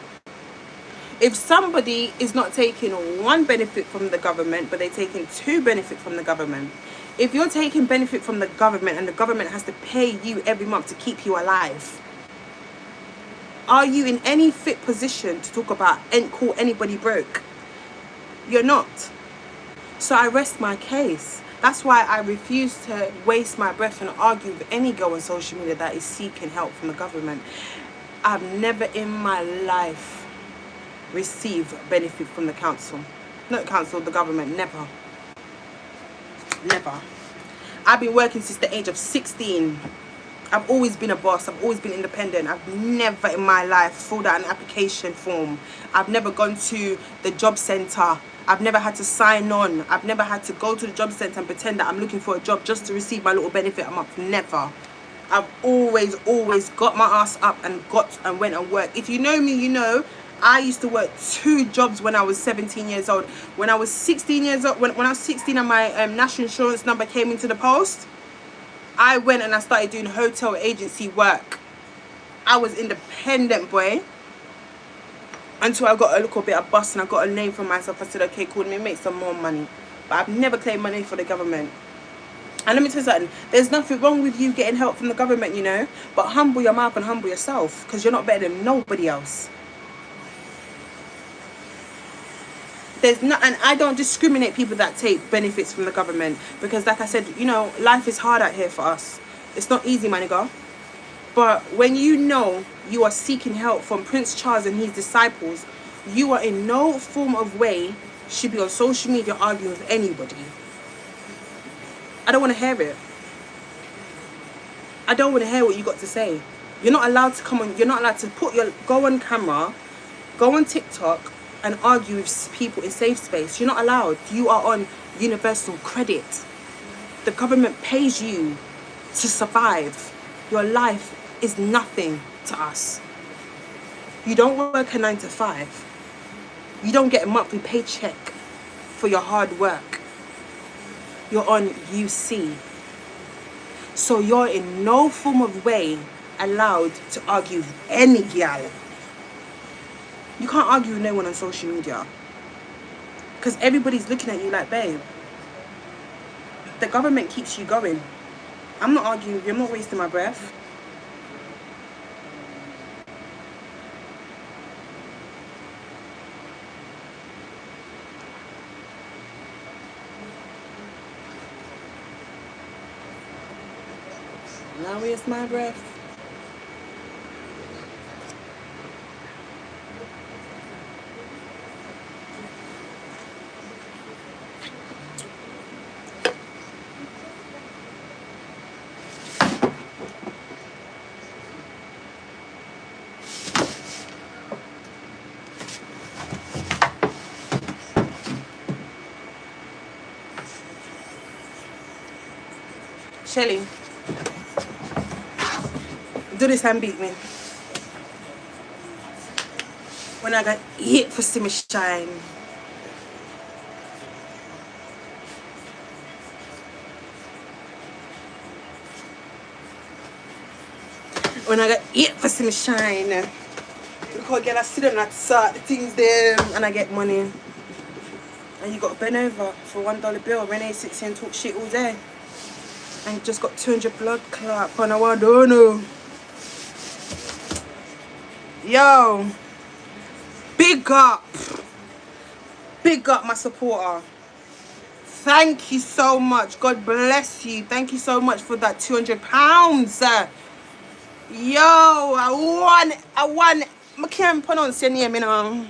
If somebody is not taking one benefit from the government, but they're taking two benefit from the government, if you're taking benefit from the government and the government has to pay you every month to keep you alive, are you in any fit position to talk about and call anybody broke? You're not. So I rest my case. That's why I refuse to waste my breath and argue with any girl on social media that is seeking help from the government. I've never in my life received benefit from the council. Not council, the government. Never. Never. I've been working since the age of 16. I've always been a boss. I've always been independent. I've never in my life filled out an application form. I've never gone to the job centre. I've never had to sign on. I've never had to go to the job centre and pretend that I'm looking for a job just to receive my little benefit a month. Never. I've always got my ass up and went and worked. If you know me, you know I used to work 2 jobs when I was 17 years old. When I was 16 years old, when I was 16 and my national insurance number came into the post, I went and I started doing hotel agency work. I was independent, boy. Until I got a little bit of bust and I got a name for myself. I said, okay, cool, let me make some more money. But I've never claimed money for the government. And let me tell you something, there's nothing wrong with you getting help from the government, you know. But humble your mouth and humble yourself, because you're not better than nobody else. There's not, and I don't discriminate people that take benefits from the government, because like I said, you know, life is hard out here for us. It's not easy, my nigga. But when you know you are seeking help from Prince Charles and his disciples, you are in no form of way should be on social media arguing with anybody. I don't want to hear it. I don't want to hear what you got to say. You're not allowed to come on, you're not allowed to go on camera, go on TikTok, and argue with people in safe space. You're not allowed. You are on universal credit. The government pays you to survive. Your life is nothing to us. You don't work a 9 to 5. You don't get a monthly paycheck for your hard work. You're on UC. So you're in no form of way allowed to argue with any gal. You can't argue with no one on social media. Because everybody's looking at you like, babe, the government keeps you going. I'm not arguing with you. I'm not wasting my breath. Now waste my breath. Shelly, do this and beat me. When I got hit for see me shine. When I got hit for see me shine. Look how girl I sit down and sort the things there and I get money. And you got to bend over for $1 bill. Renee sits here and talk shit all day. And you just got 200 blood clot and I don't know. Yo, big up my supporter. Thank you so much. God bless you. Thank you so much for that £200. Yo, I won. I can't pronounce your name, you know.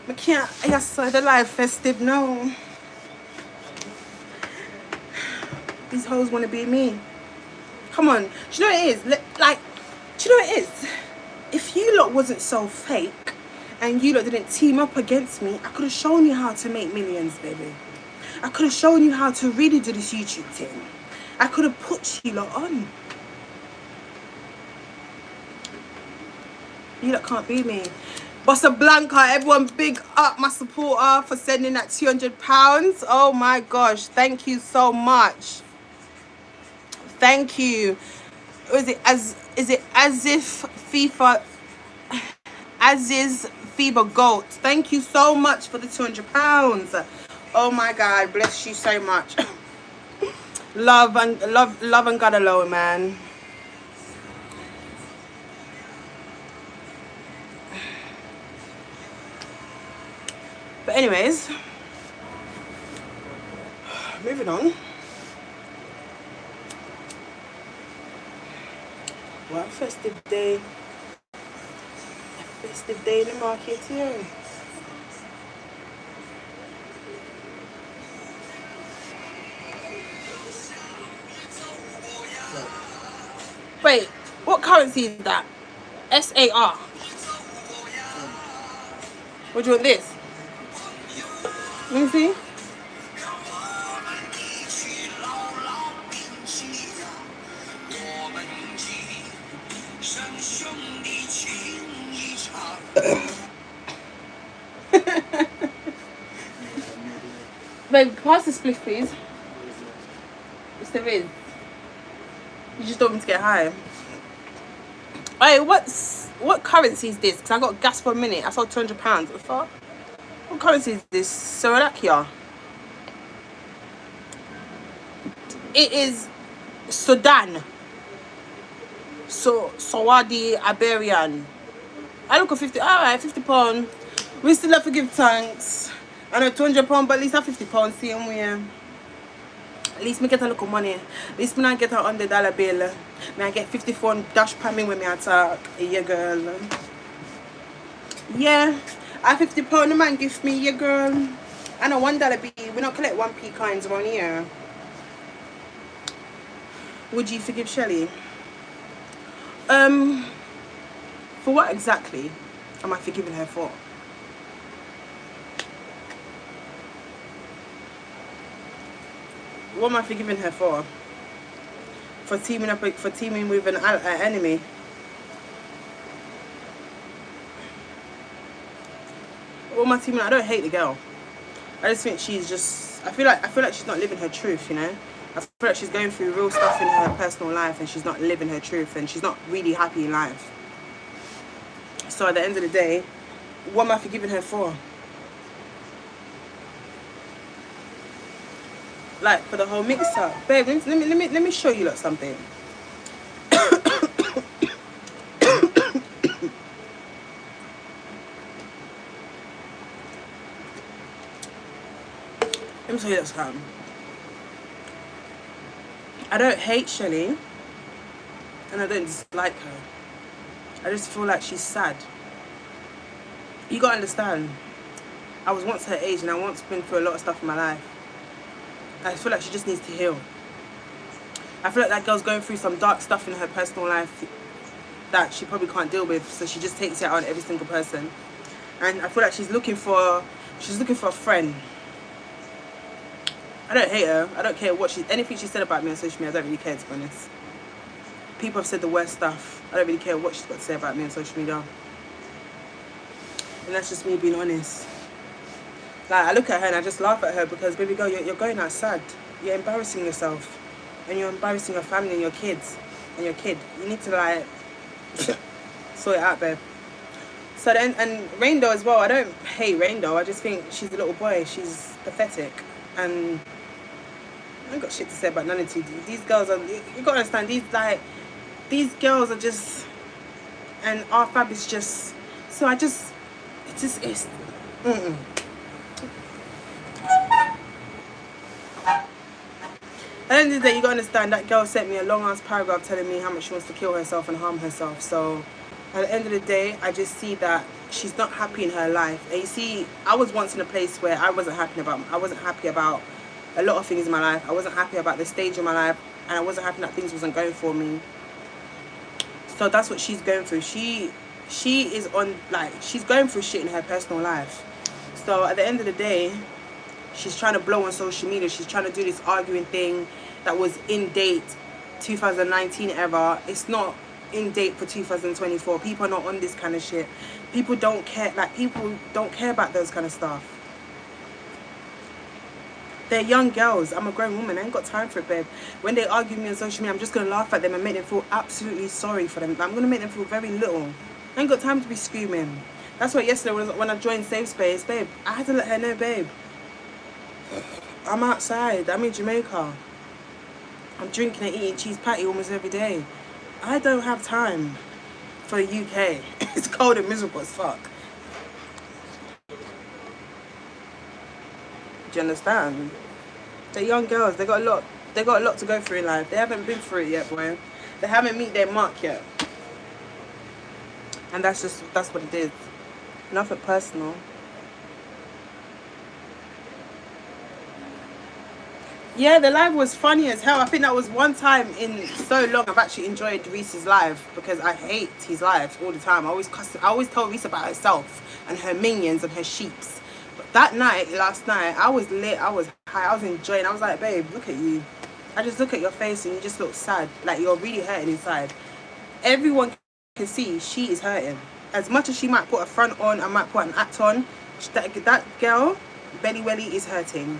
I can't. I saw the live festive now. These hoes want to be me. Come on. Do you know what it is? Like, do you know what it is? If you lot wasn't so fake and you lot didn't team up against me, I could have shown you how to make millions, baby. I could have shown you how to really do this YouTube thing. I could have put you lot on. You lot can't be me. Bossa Blanca, everyone big up my supporter for sending that £200. Oh my gosh, thank you so much. Thank you. Is it as if FIFA Aziz Fever Goat? Thank you so much for the £200. Oh my God, bless you so much. love and God alone, man. But anyways, moving on. Well, festive day. A festive day in the market here. Wait, what currency is that? SAR. What do you want this? Let me see. Babe, pass the spliff, please. Yes, there is. You just don't want me to get high. Hey, what currency is this? Because I got gas for a minute. I saw £200. What the fuck? What currency is this? Slovakia. It is Sudan. So Saudi Iberian. I look at 50. Alright, £50. We still have to give thanks. I know £200, but at least have £50 same way. At least me get a little money. At least me not get a $100 bill. Me I get 54 dash per me when me attack. Yeah, girl. Yeah. I £50 the man give me, yeah, girl. And a $1 bill. We don't collect 1p coins around here. Would you forgive Shelly? For what exactly am I forgiving her for? What am I forgiving her for? For teaming with an enemy. What am I teaming? I don't hate the girl. I just think she's just. I feel like she's not living her truth. You know. I feel like she's going through real stuff in her personal life, and she's not living her truth, and she's not really happy in life. So at the end of the day, what am I forgiving her for? Like for the whole mix up, babe. Let me show you lot something. Let me show you lot something. I don't hate Shelly, and I don't dislike her. I just feel like she's sad. You gotta understand, I was once her age, and I once been through a lot of stuff in my life. I feel like she just needs to heal. I feel like that girl's going through some dark stuff in her personal life that she probably can't deal with, so she just takes it out on every single person. And I feel like she's looking for a friend. I don't hate her. I don't care what anything she said about me on social media. I don't really care, to be honest. People have said the worst stuff. I don't really care what she's got to say about me on social media. And that's just me being honest. Like, I look at her and I just laugh at her because, baby girl, you're going out sad. You're embarrassing yourself. And you're embarrassing your family and your kids. And your kid. You need to, like, sort it out, babe. So then, and Rainbow as well. I don't hate Rainbow. I just think she's a little boy. She's pathetic. And I ain't got shit to say about none of you. These girls are, you gotta understand, these girls are just, and Rfab is just, so it's At the end of the day, you gotta understand, that girl sent me a long ass paragraph telling me how much she wants to kill herself and harm herself. So at the end of the day, I just see that she's not happy in her life. And you see, I was once in a place where I wasn't happy about a lot of things in my life. I wasn't happy about the stage of my life, and I wasn't happy that things wasn't going for me. So that's what she's going through. She is on, like, she's going through shit in her personal life. So at the end of the day, she's trying to blow on social media. She's trying to do this arguing thing that was in date 2019 era. It's not in date for 2024. People are not on this kind of shit. People don't care. Like, people don't care about those kind of stuff. They're young girls. I'm a grown woman. I ain't got time for it, babe. When they argue with me on social media, I'm just going to laugh at them and make them feel absolutely sorry for them. I'm going to make them feel very little. I ain't got time to be screaming. That's why yesterday when I joined Safe Space, babe, I had to let her know, babe, I'm outside. I'm in Jamaica. I'm drinking and eating cheese patty almost every day. I don't have time for the UK. It's cold and miserable as fuck. Do you understand? They're young girls. They got a lot to go through in life. They haven't been through it yet, boy. They haven't met their mark yet. And that's what it is. Nothing personal. Yeah, the live was funny as hell. I think that was one time in so long I've actually enjoyed Reese's live, because I hate his lives all the time. I always tell Reese about herself and her minions and her sheeps. But that night, last night, I was lit, I was high, I was enjoying. I was like, babe, look at you. I just look at your face and you just look sad. Like, you're really hurting inside. Everyone can see she is hurting. As much as she might put a front on, I might put an act on, that girl, Belly Welly, is hurting.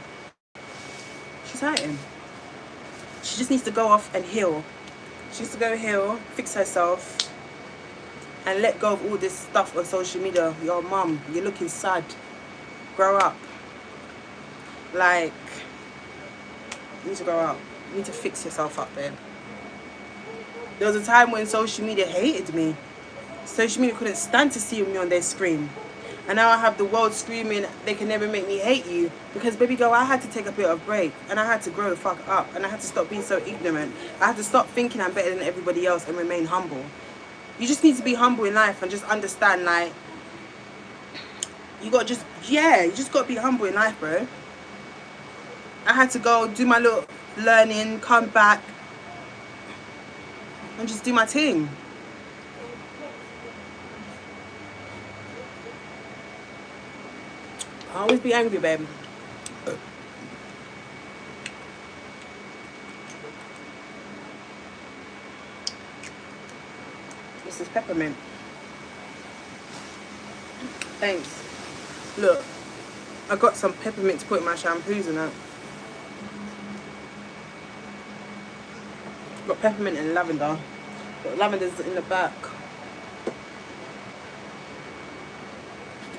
She's hurting. She just needs to go off and heal. She needs to go heal, fix herself, and let go of all this stuff on social media. Your mum, you're looking sad. Grow up. Like, you need to grow up. You need to fix yourself up, babe. There was a time when social media hated me. Social media couldn't stand to see me on their screen. And now I have the world screaming, they can never make me hate you. Because, baby girl, I had to take a bit of break. And I had to grow the fuck up. And I had to stop being so ignorant. I had to stop thinking I'm better than everybody else and remain humble. You just need to be humble in life and just understand, like, you just got to be humble in life, bro. I had to go do my little learning, come back, and just do my thing. I always be angry, babe. This is peppermint. Thanks. Look, I got some peppermint to put in my shampoos and that. Got peppermint and lavender. Got lavender's in the back.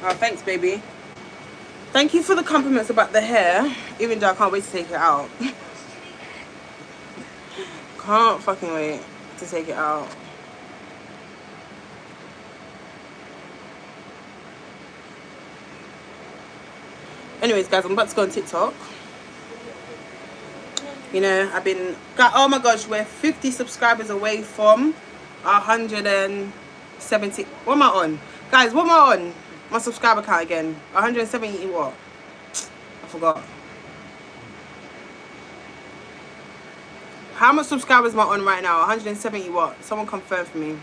Oh, thanks, baby. Thank you for the compliments about the hair, even though I can't wait to take it out. Can't fucking wait to take it out. Anyways, guys, I'm about to go on TikTok. You know, I've been... Oh my gosh, we're 50 subscribers away from 170... What am I on? Guys, what am I on? My subscriber count again. 170 what? I forgot. How much subscribers am I on right now? 170 what? Someone confirm for me.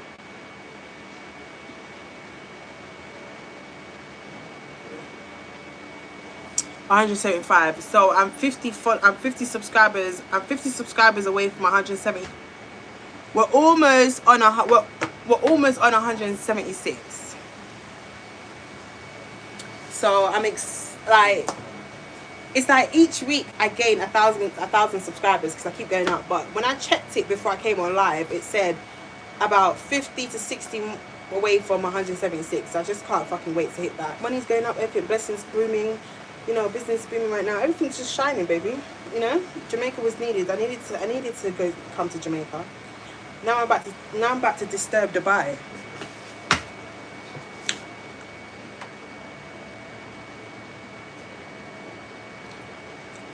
$175. So I'm 50 subscribers. I'm 50 subscribers away from 170. We're almost on we're almost on 176. So I'm like, it's like each week I gain a thousand subscribers because I keep going up. But when I checked it before I came on live, it said about 50 to 60 away from 176. So I just can't fucking wait to hit that. Money's going up, everything, blessings booming. You know, business booming right now. Everything's just shining, baby. You know, Jamaica was needed. I needed to come to Jamaica. Now I'm about to disturb Dubai.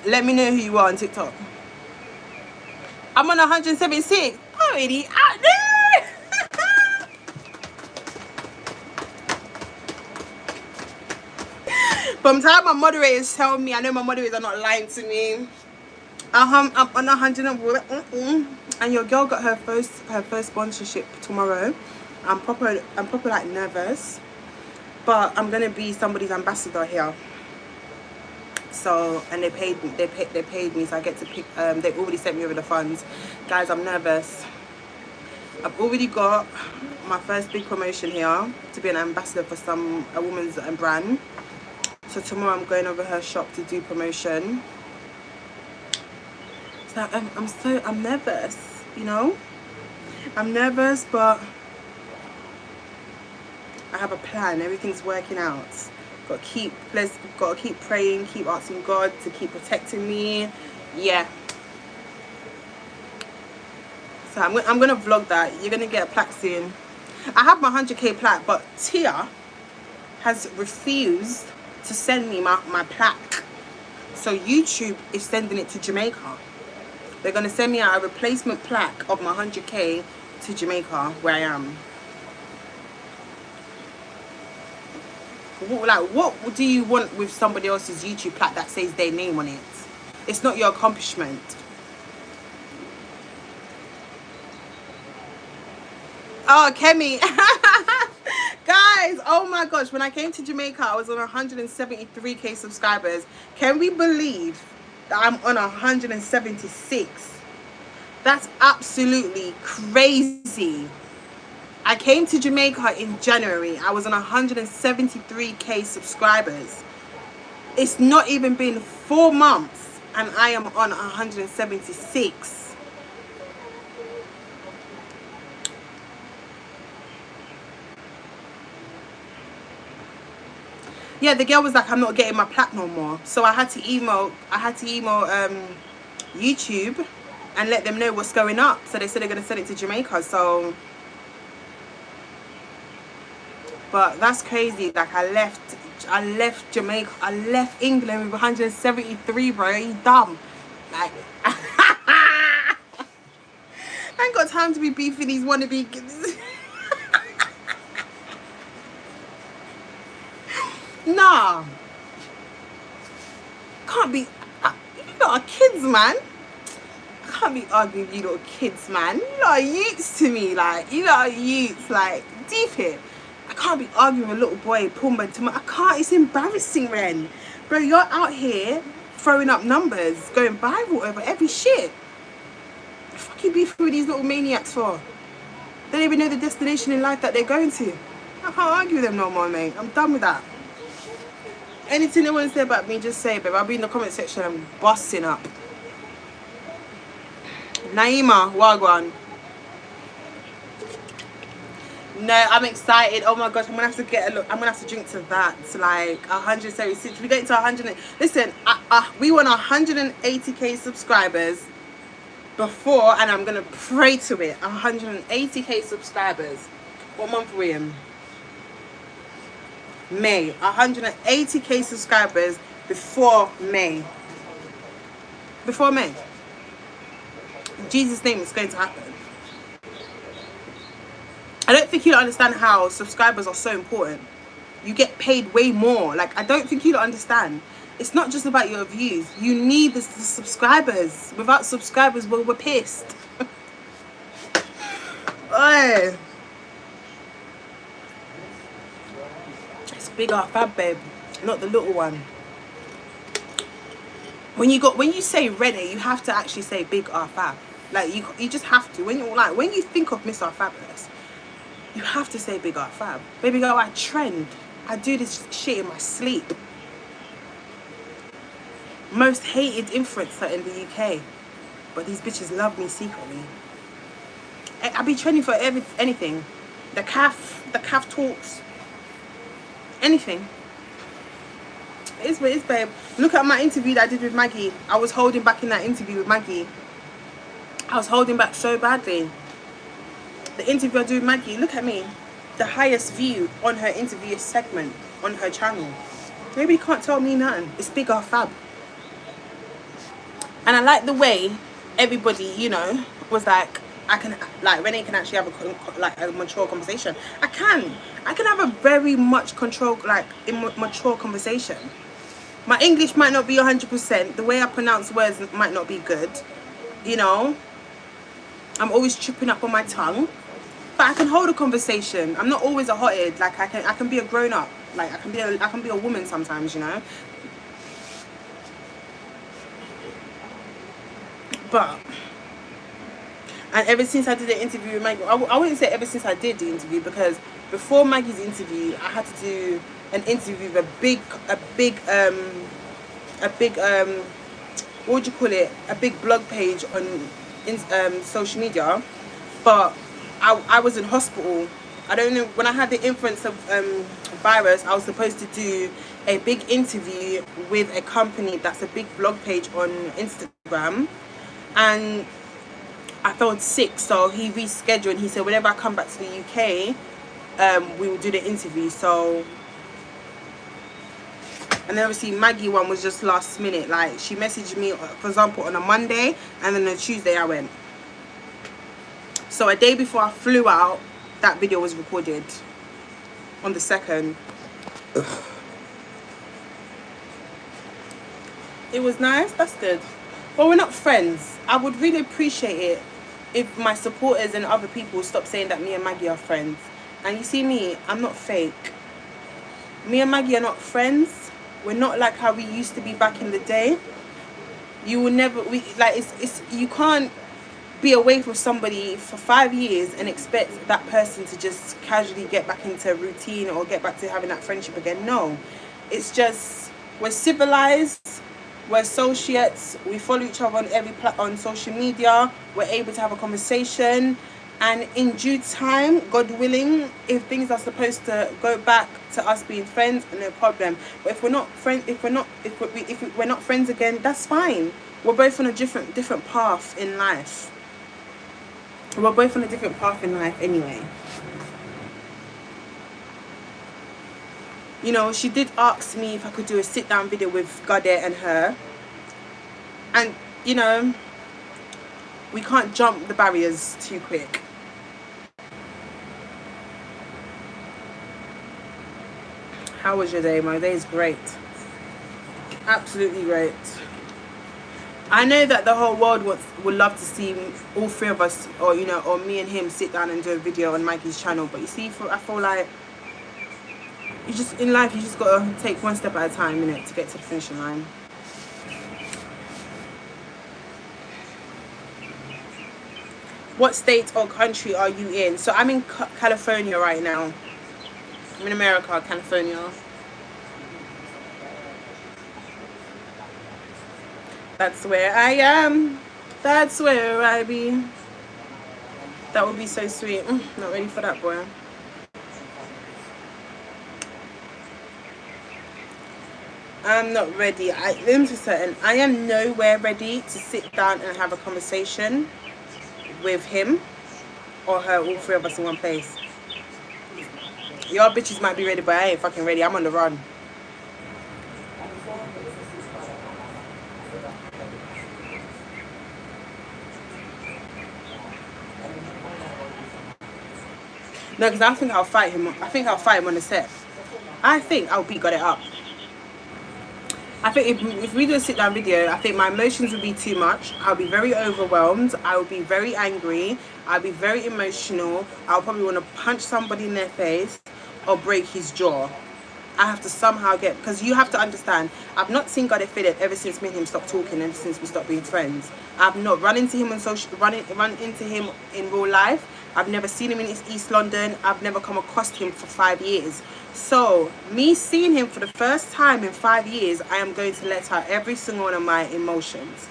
Let me know who you are on TikTok. I'm on 176. I'm already out there. From the time my moderators tell me, I know my moderators are not lying to me. I'm on 100 and your girl got her first sponsorship tomorrow. I'm proper like nervous, but I'm gonna be somebody's ambassador here. So, and they paid me, so I get to pick. They already sent me over the funds, guys. I'm nervous. I've already got my first big promotion here to be an ambassador for a woman's brand. So tomorrow I'm going over her shop to do promotion. So I'm nervous, you know. I'm nervous, but I have a plan. Everything's working out. Got to keep praying, keep asking God to keep protecting me. Yeah. So I'm gonna vlog that. You're gonna get a plaque soon. I have my 100k plaque, but Tia has refused to send me my plaque. So YouTube is sending it to Jamaica. They're gonna send me out a replacement plaque of my 100k to Jamaica, where I am. What do you want with somebody else's YouTube plaque that says their name on it? It's not your accomplishment. Oh, Kemi. Guys, oh my gosh, when I came to Jamaica, I was on 173k subscribers. Can we believe that I'm on 176? That's absolutely crazy. I came to Jamaica in January. I was on 173k subscribers. It's not even been 4 months and I am on 176. Yeah, the girl was like, I'm not getting my plaque no more. So I had to email YouTube and let them know what's going up. So they said they're going to send it to Jamaica. So, but that's crazy. Like I left Jamaica, I left England with 173, bro. Are you dumb? Like, I ain't got time to be beefing these wannabe. Nah, can't be. You lot are kids, man. I can't be arguing with you little kids, man. You lot are youths to me, like you lot are youths, like deep here. I can't be arguing with a little boy, Pumba. I can't. It's embarrassing, Ren. Bro, you're out here throwing up numbers, going viral over every shit. What the fuck you beefing with these little maniacs for? They don't even know the destination in life that they're going to. I can't argue with them no more, mate. I'm done with that. Anything they want to say about me, just say it, babe. I'll be in the comment section and busting up. Naima, Wagwan. No, I'm excited. Oh my gosh, I'm gonna have to get a look. I'm gonna have to drink to that. Like 176. We get to 100. Listen, we want 180k subscribers before, and I'm gonna pray to it. 180k subscribers. What month are we in? May. 180k subscribers before May. Before May. In Jesus' name, it's going to happen. I don't think you don't understand how subscribers are so important. You get paid way more. Like, I don't think you don't understand. It's not just about your views. You need the subscribers. Without subscribers, we're pissed. Oi. It's big Rfab, babe, not the little one. When you say Renee, you have to actually say big Rfab. Like you just have to. When you think of Miss Rfabulous, you have to say big Rfab. Baby girl, I trend. I do this shit in my sleep. Most hated influencer in the UK, but these bitches love me secretly. I be trending for anything. The calf talks. Anything. It's what it is, babe. Look at my interview that I did with Maggie. I was holding back in that interview with Maggie. I was holding back so badly. The interview I do with Maggie, look at me. The highest view on her interview segment on her channel. Maybe you can't tell me nothing. It's big Rfab. And I like the way everybody, you know, was like, Renee can actually have a mature conversation. I can have a very much mature conversation. My English might not be 100%. The way I pronounce words might not be good. You know, I'm always tripping up on my tongue, but I can hold a conversation. I'm not always a hothead. Like I can be a grown up. Like I can be a woman sometimes. You know. But. And ever since I did the interview with Maggie, I wouldn't say ever since I did the interview, because before Maggie's interview, I had to do an interview with a big, what would you call it? A big blog page on social media. But I was in hospital. I don't know, when I had the influenza virus, I was supposed to do a big interview with a company that's a big blog page on Instagram, and I felt sick, so he rescheduled and he said whenever I come back to the UK, we will do the interview. So, and then obviously Maggie one was just last minute. Like she messaged me, for example, on a Monday, and then on a Tuesday I went. So a day before I flew out, that video was recorded on the 2nd. It was nice. That's good. Well, we're not friends. I would really appreciate it if my supporters and other people stop saying that me and Maggie are friends. And you see me, I'm not fake. Me and Maggie are not friends. We're not like how we used to be back in the day. You will never, you can't be away from somebody for 5 years and expect that person to just casually get back into a routine or get back to having that friendship again. No, it's just, we're civilized. We're associates. We follow each other on social media. We're able to have a conversation, and in due time, God willing, if things are supposed to go back to us being friends, no problem. But if we're not friends, if we're not friends again, that's fine. We're both on a different path in life. We're both on a different path in life anyway. You know, she did ask me if I could do a sit-down video with Gadet and her. And, you know, we can't jump the barriers too quick. How was your day? My day is great. Absolutely great. I know that the whole world would love to see all three of us, or, you know, or me and him sit down and do a video on Maggie's channel. But you see, I feel like in life, you just gotta take one step at a time, innit, to get to the finishing line. What state or country are you in? So I'm in California right now. I'm in America, California. That's where I am. That's where I be. That would be so sweet. Not ready for that, boy. I'm not ready. I'm just certain. I am nowhere ready to sit down and have a conversation with him or her, all three of us in one place. Your bitches might be ready, but I ain't fucking ready. I'm on the run. No, because I think I'll fight him. I think I'll fight him on the set. I think I'll beat Got It Up. I think if we do a sit down video, I think my emotions will be too much. I'll be very overwhelmed. I will be very angry. I'll be very emotional. I'll probably want to punch somebody in their face or break his jaw. I have to somehow get, because you have to understand, I've not seen Got It Fitted ever since me and him stopped talking, ever since we stopped being friends. I've not run into him on run into him in real life. I've never seen him in East London. I've never come across him for 5 years. So me seeing him for the first time in 5 years, I am going to let out every single one of my emotions.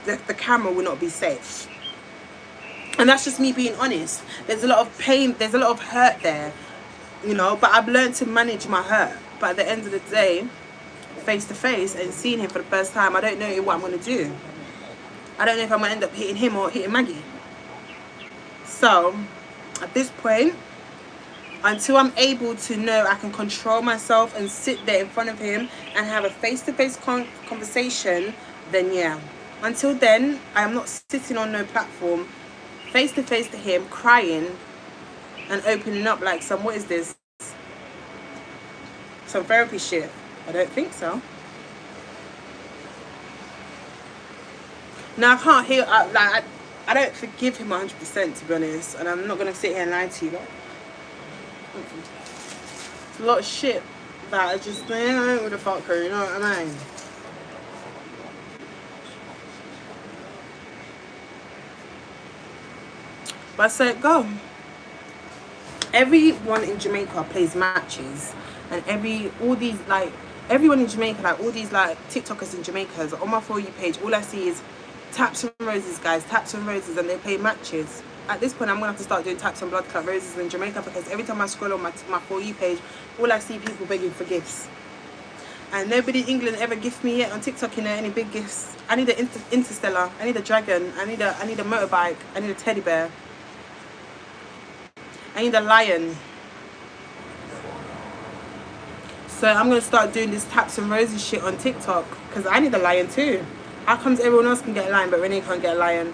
The camera will not be safe. And that's just me being honest. There's a lot of pain, there's a lot of hurt there, you know, but I've learned to manage my hurt. But at the end of the day, face to face and seeing him for the first time, I don't know what I'm going to do. I don't know if I'm going to end up hitting him or hitting Maggie. So at this point, until I'm able to know I can control myself and sit there in front of him and have a face-to-face conversation, then yeah. Until then, I am not sitting on no platform face-to-face to him, crying and opening up like some, what is this? Some therapy shit. I don't think so. Now I can't hear, I don't forgive him 100%, to be honest, and I'm not going to sit here and lie to you. Like, it's a lot of shit that I just think, I don't know the fuck her, you know what I mean? But I said, go. Everyone in Jamaica plays matches, and everyone in Jamaica, like all these like TikTokers in Jamaica, on my For You page, all I see is taps and roses, guys, taps and roses, and they play matches. At this point, I'm gonna have to start doing taps and blood clot roses in Jamaica, because every time I scroll on my For You page, all I see people begging for gifts. And nobody in England ever gift me yet on TikTok, you know, any big gifts. I need an interstellar, I need a dragon, I need a motorbike, I need a teddy bear, I need a lion. So I'm gonna start doing this taps and roses shit on TikTok, because I need a lion too. How comes everyone else can get a lion but Renee can't get a lion?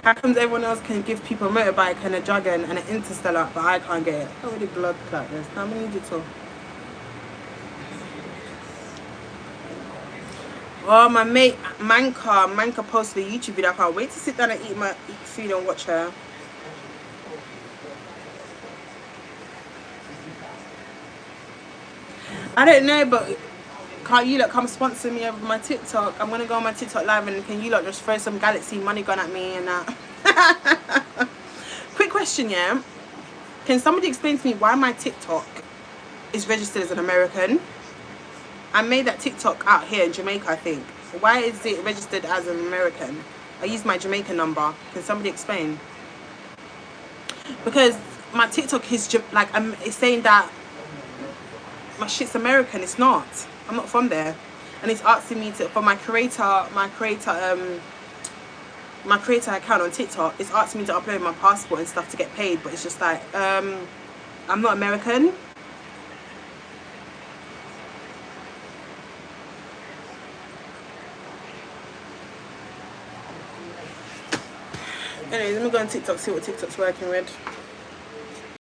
How comes everyone else can give people a motorbike and a dragon and an interstellar but I can't get it? I already blood clot this. How many did you? Oh, my mate Manka posted a YouTube video. I can't wait to sit down and eat food and watch her. I don't know, but can't you lot come sponsor me over my TikTok? I'm gonna go on my TikTok live, and can you lot just throw some Galaxy money gun at me and that? Quick question, yeah? Can somebody explain to me why my TikTok is registered as an American? I made that TikTok out here in Jamaica, I think. Why is it registered as an American? I used my Jamaican number. Can somebody explain? Because my TikTok is like, it's saying that my shit's American. It's not. I'm not from there. And it's asking me to, for my creator account on TikTok, it's asking me to upload my passport and stuff to get paid, but it's just like, I'm not American. Anyways, let me go on TikTok, see what TikTok's working with.